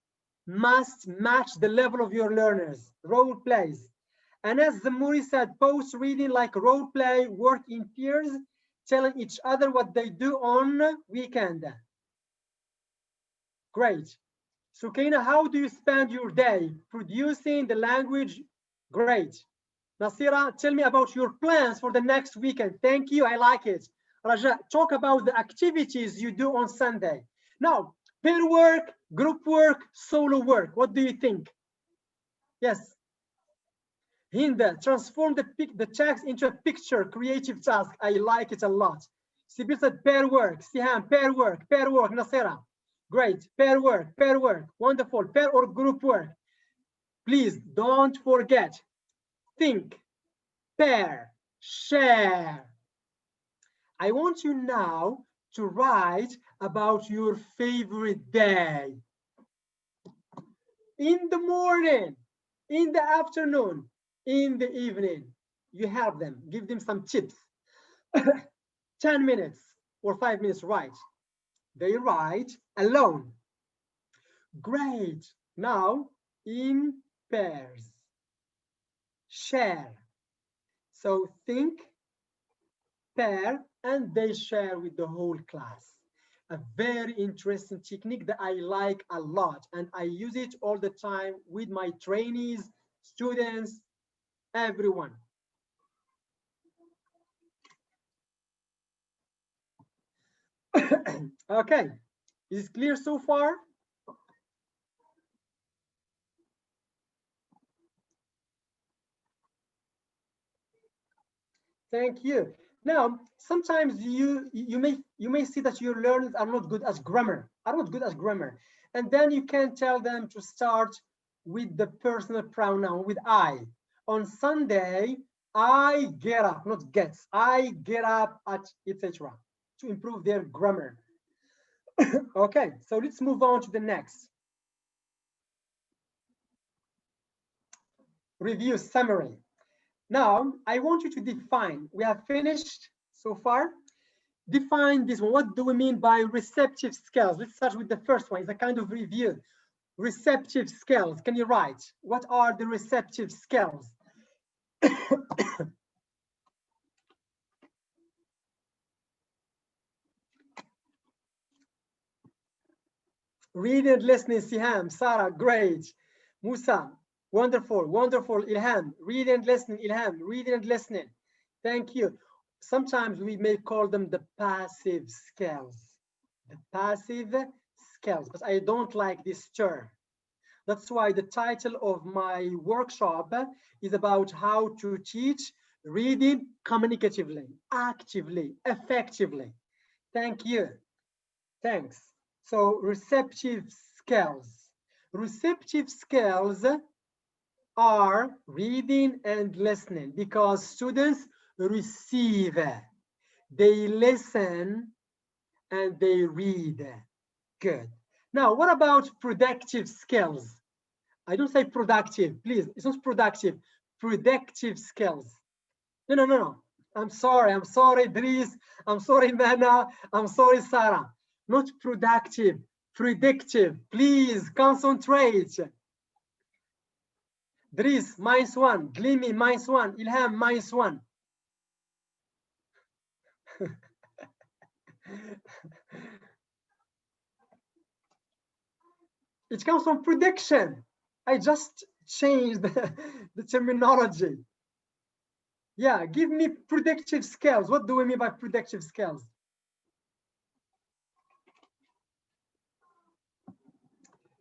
must match the level of your learners, role plays. And as Zamuri said, post-reading like role play, work in pairs, telling each other what they do on weekend. Great. Sukaina, how do you spend your day? Producing the language? Great. Nasira, tell me about your plans for the next weekend. Thank you, I like it. Raja, talk about the activities you do on Sunday. Now, pair work, group work, solo work. What do you think? Yes. Hinda, transform the text into a picture, creative task. I like it a lot. Sibir said pair work. Siham, pair work, Nasira. Great, pair work, wonderful, pair or group work. Please don't forget, think, pair, share. I want you now to write about your favorite day. In the morning, in the afternoon, in the evening. You have them, give them some tips. 10 minutes or 5 minutes write. They write alone. Great. Now in pairs. Share. So think, pair, and they share with the whole class. A very interesting technique that I like a lot, and I use it all the time with my trainees, students, everyone. Okay, is it clear so far? Thank you. Now, sometimes you may see that your learners are not good as grammar, and then you can tell them to start with the personal pronoun with I. On Sunday, I get up, not gets. I get up at etc. to improve their grammar. Okay, so let's move on to the next. Review summary. Now, I want you to define, we have finished so far. Define this one. What do we mean by receptive skills? Let's start with the first one. It's a kind of review. Receptive skills. Can you write? What are the receptive skills? Reading and listening, Siham, Sarah, great. Musa, wonderful, wonderful. Ilham, reading and listening, Ilham, reading and listening. Thank you. Sometimes we may call them the passive skills. The passive skills, but I don't like this term. That's why the title of my workshop is about how to teach reading communicatively, actively, effectively. Thank you. Thanks. So receptive skills. Receptive skills are reading and listening because students receive, they listen, and they read. Good. Now, what about productive skills? I don't say productive, please. It's not productive. Productive skills. No. I'm sorry, Dries. I'm sorry, Mana. I'm sorry, Sarah. Not productive, predictive. Please concentrate. Dries, -1. Glimi, -1. Ilham, -1. It comes from prediction. I just changed the terminology. Yeah, give me predictive skills. What do we mean by predictive skills?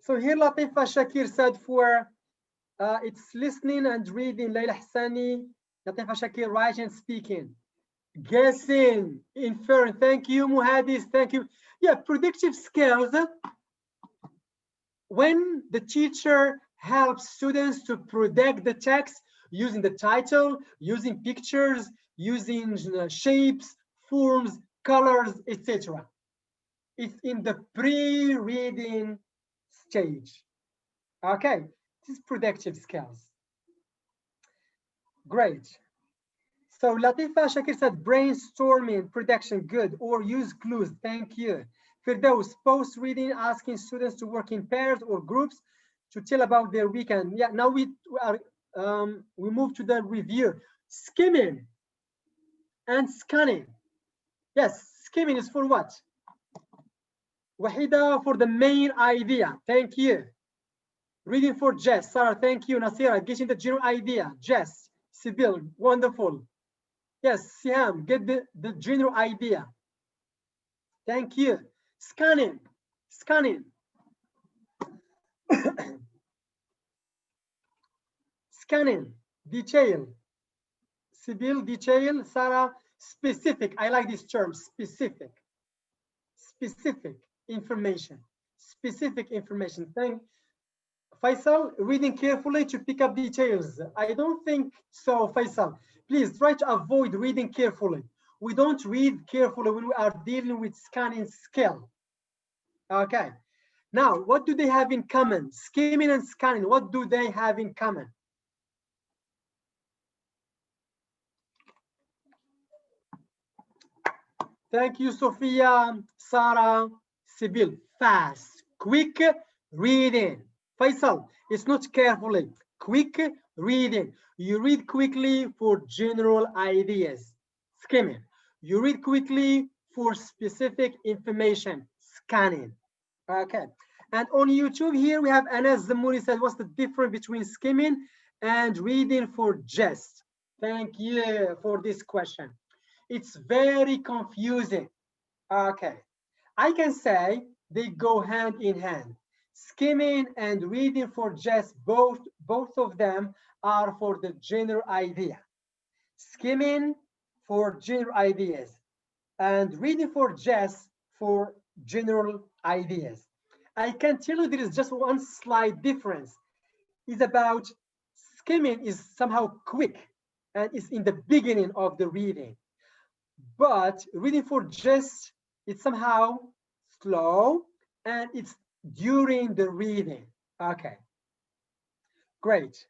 So here Latifa Shakir said for it's listening and reading. Layla Hassani, Latifa Shakir, writing and speaking. Guessing, inferring. Thank you, Muhadis. Thank you. Yeah, predictive skills. When the teacher helps students to predict the text using the title, using pictures, using shapes, forms, colors, etc. It's in the pre-reading stage. Okay, this is predictive skills. Great. So Latifa Shakir said brainstorming, prediction, good, or use clues. Thank you. Firdaus, post-reading, asking students to work in pairs or groups to tell about their weekend. Yeah, now we move to the review. Skimming and scanning. Yes, skimming is for what? Wahida for the main idea. Thank you. Reading for Jess. Sarah, thank you. Nasira, getting the general idea. Jess, Sibyl, wonderful. Yes, Siam, get the general idea. Thank you. Scanning. Scanning, detail. Sibyl, detail. Sarah, specific. I like this term, specific. Specific information. Specific information. Thank Faisal, reading carefully to pick up details. I don't think so, Faisal. Please try to avoid reading carefully. We don't read carefully when we are dealing with scanning skill. Okay. Now, what do they have in common? Skimming and scanning, what do they have in common? Thank you, Sophia, Sarah, Sibyl. Fast, quick reading. Faisal, it's not carefully. Quick reading. You read quickly for general ideas. Skimming. You read quickly for specific information. Scanning. Okay. And on YouTube here we have Anas Zamuri said, what's the difference between skimming and reading for jest? Thank you for this question. It's very confusing. Okay, I can say they go hand in hand. Skimming and reading for jest, both of them are for the general idea. Skimming for general ideas and reading for jest for general ideas. I can tell you there is just one slight difference. It's about skimming is somehow quick and it's in the beginning of the reading. But reading for just, it's somehow slow and it's during the reading. Okay, great.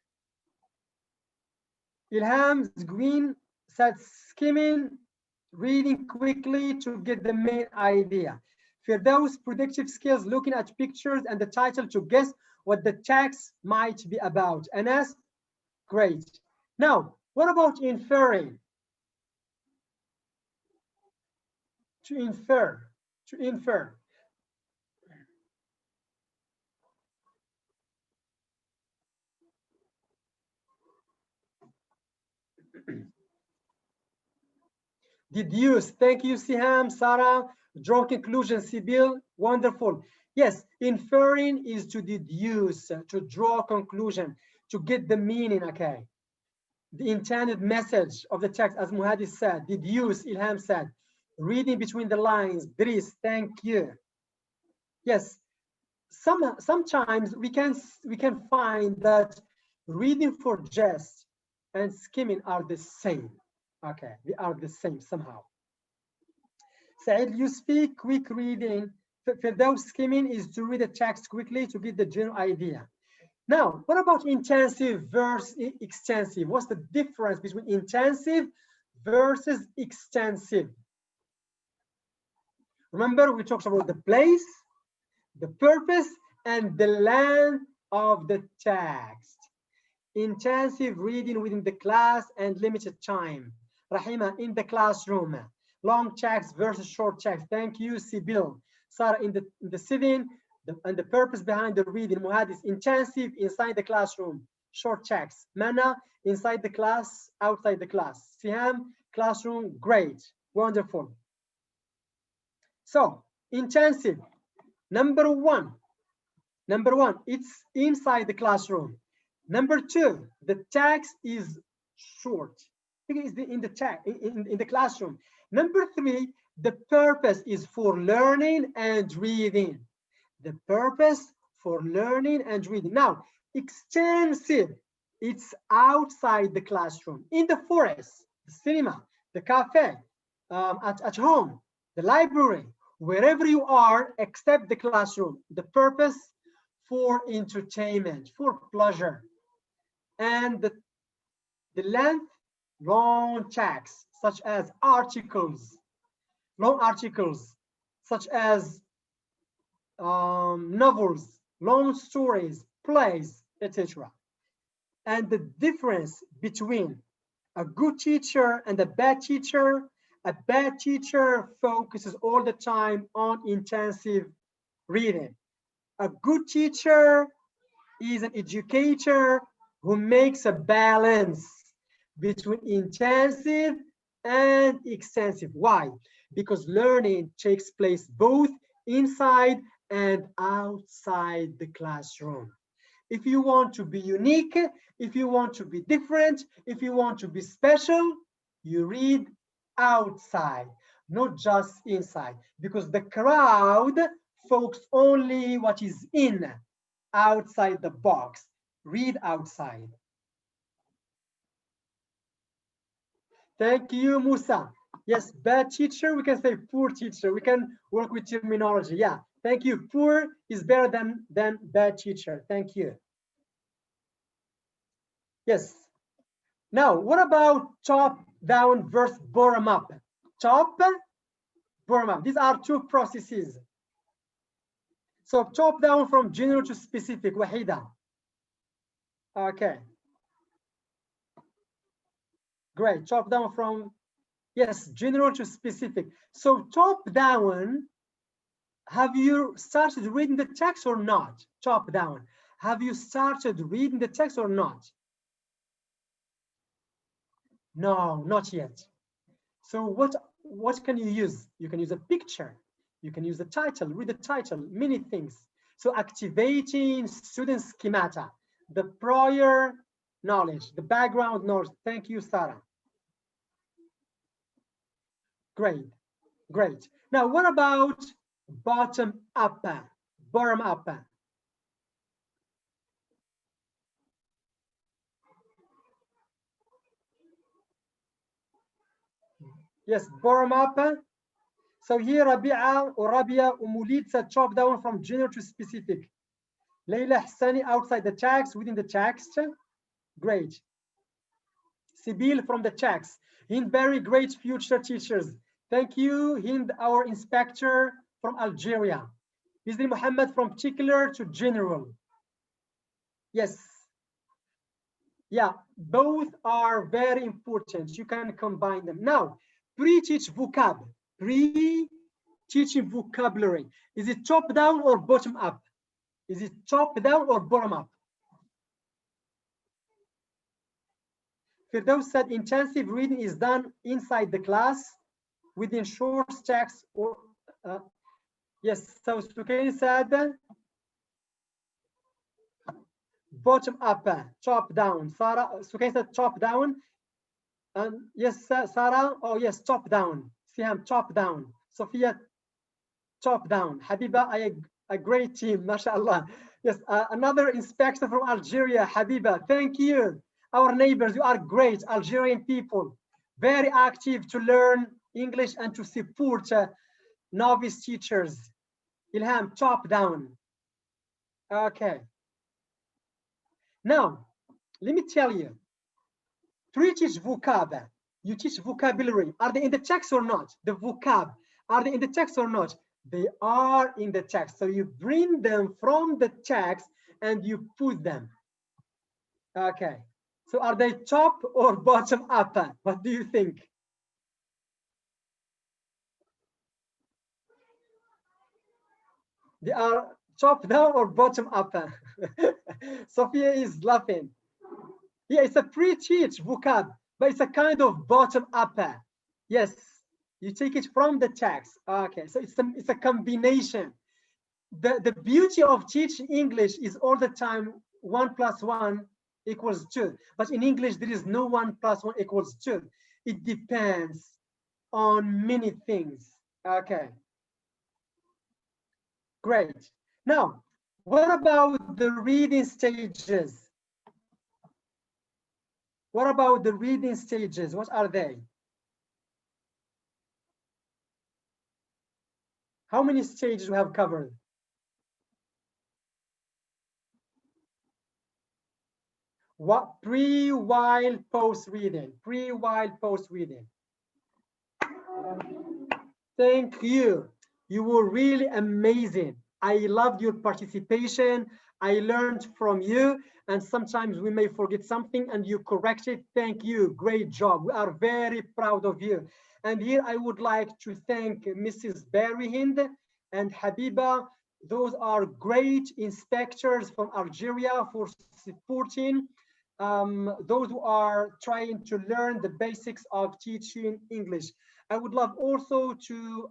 Ilham's Green said skimming, reading quickly to get the main idea. For those predictive skills, looking at pictures and the title to guess what the text might be about. Anas, great. Now, what about inferring? To infer, to infer. Deduce. Thank you, Siham, Sarah. Draw conclusion, Sibyl. Wonderful. Yes, inferring is to deduce, to draw a conclusion, to get the meaning, okay? The intended message of the text, as Muhadis said. Deduce, Ilham said. Reading between the lines. Dris, thank you. Yes, sometimes we can find that reading for jest and skimming are the same. Okay, they are the same somehow. Said, you speak quick reading. For those skimming is to read the text quickly to get the general idea. Now, what about intensive versus extensive? What's the difference between intensive versus extensive? Remember, we talked about the place, the purpose, and the length of the text. Intensive reading within the class and limited time. Rahima, in the classroom. Long text versus short text. Thank you, Sibyl. Sarah, in the sitting and the purpose behind the reading. Muhadis, intensive inside the classroom. Short text. Mana, inside the class, outside the class. Siham, classroom, great, wonderful. So, intensive. Number one, it's inside the classroom. Number two, the text is short. It is in the classroom. Number three, the purpose is for learning and reading. The purpose for learning and reading. Now, extensive, it's outside the classroom, in the forest, the cinema, the cafe, at home, the library, wherever you are, except the classroom. The purpose for entertainment, for pleasure. And the length, long texts, such as articles, long articles, such as novels, long stories, plays, etc. And the difference between a good teacher and a bad teacher focuses all the time on intensive reading. A good teacher is an educator who makes a balance between intensive and extensive. Why? Because learning takes place both inside and outside the classroom. If you want to be unique, if you want to be different, if you want to be special, you read outside, not just inside, because the crowd focuses only what is in, outside the box. Read outside. Thank you, Musa. Yes, bad teacher, we can say poor teacher. We can work with terminology. Yeah, thank you. Poor is better than bad teacher. Thank you. Yes. Now, what about top down versus bottom up? Top bottom up. These are two processes. So top down from general to specific. Wahida. Okay. Great. Top down from, yes, general to specific. So top down, have you started reading the text or not? Top down. Have you started reading the text or not? No, not yet. So what can you use? You can use a picture. You can use the title, read the title, many things. So activating student schemata, the prior knowledge, the background knowledge. Thank you, Sarah. Great, great. Now, what about bottom up, bottom up? Yes, bottom up. So here Rabia or Rabia Umulid said chop down from general to specific. Leila Hassani outside the text, within the text. Great. Sibyl from the text. Hind, very great future teachers. Thank you, Hind, our inspector from Algeria. Isri Muhammad from particular to general. Yes. Yeah, both are very important. You can combine them. Now, pre-teach vocab. Pre-teaching vocabulary. Is it top down or bottom up? Is it top down or bottom up? Firdaus said intensive reading is done inside the class within short text or yes. So Sukaini said bottom up, top down. Sarah, Sukaini said top down. And yes, Sarah. Oh yes, top down. Siham, top down. Sophia, top down. Habiba, a great team, mashallah. Yes, another inspector from Algeria, Habiba. Thank you. Our neighbors, you are great, Algerian people. Very active to learn English and to support novice teachers. Ilham, top down. Okay. Now, let me tell you, pre-teach vocab. You teach vocabulary. Are they in the text or not? The vocab, are they in the text or not? They are in the text. So you bring them from the text and you put them. Okay. So are they top or bottom up? What do you think? They are top down or bottom up? Sophia is laughing. Yeah, it's a pre-teach vocab, but it's a kind of bottom up. Yes, you take it from the text. Okay, so it's a combination. The beauty of teaching English is all the time 1 + 1 = 2. But in English, there is no 1 + 1 = 2. It depends on many things. Okay. Great. Now, what about the reading stages? What about the reading stages? What are they? How many stages we have covered? What pre, while, post reading? Pre, while, post reading. Thank you. You were really amazing. I loved your participation. I learned from you, and sometimes we may forget something and you correct it. Thank you. Great job. We are very proud of you. And here I would like to thank Mrs. Berryhind and Habiba. Those are great inspectors from Algeria for supporting those who are trying to learn the basics of teaching English. I would love also to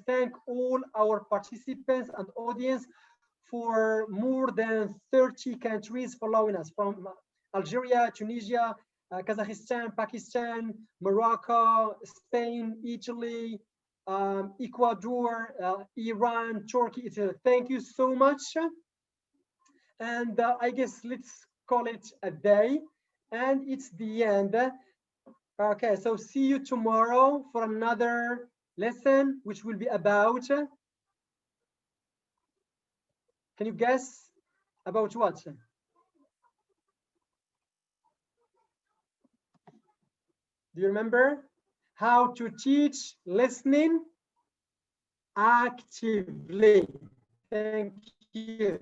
thank all our participants and audience for more than 30 countries following us, from Algeria, Tunisia, Kazakhstan, Pakistan, Morocco, Spain, Italy, Ecuador, Iran, Turkey, Italy. Thank you so much. And I guess let's call it a day. And it's the end. Okay, so see you tomorrow for another lesson, which will be about, can you guess about what? Do you remember? How to teach listening actively. Thank you.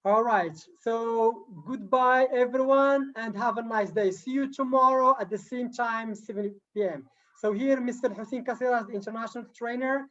All right, so goodbye everyone and have a nice day. See you tomorrow at the same time, 7 p.m. So here, Mr. Lhoussine Qasserras, the international trainer,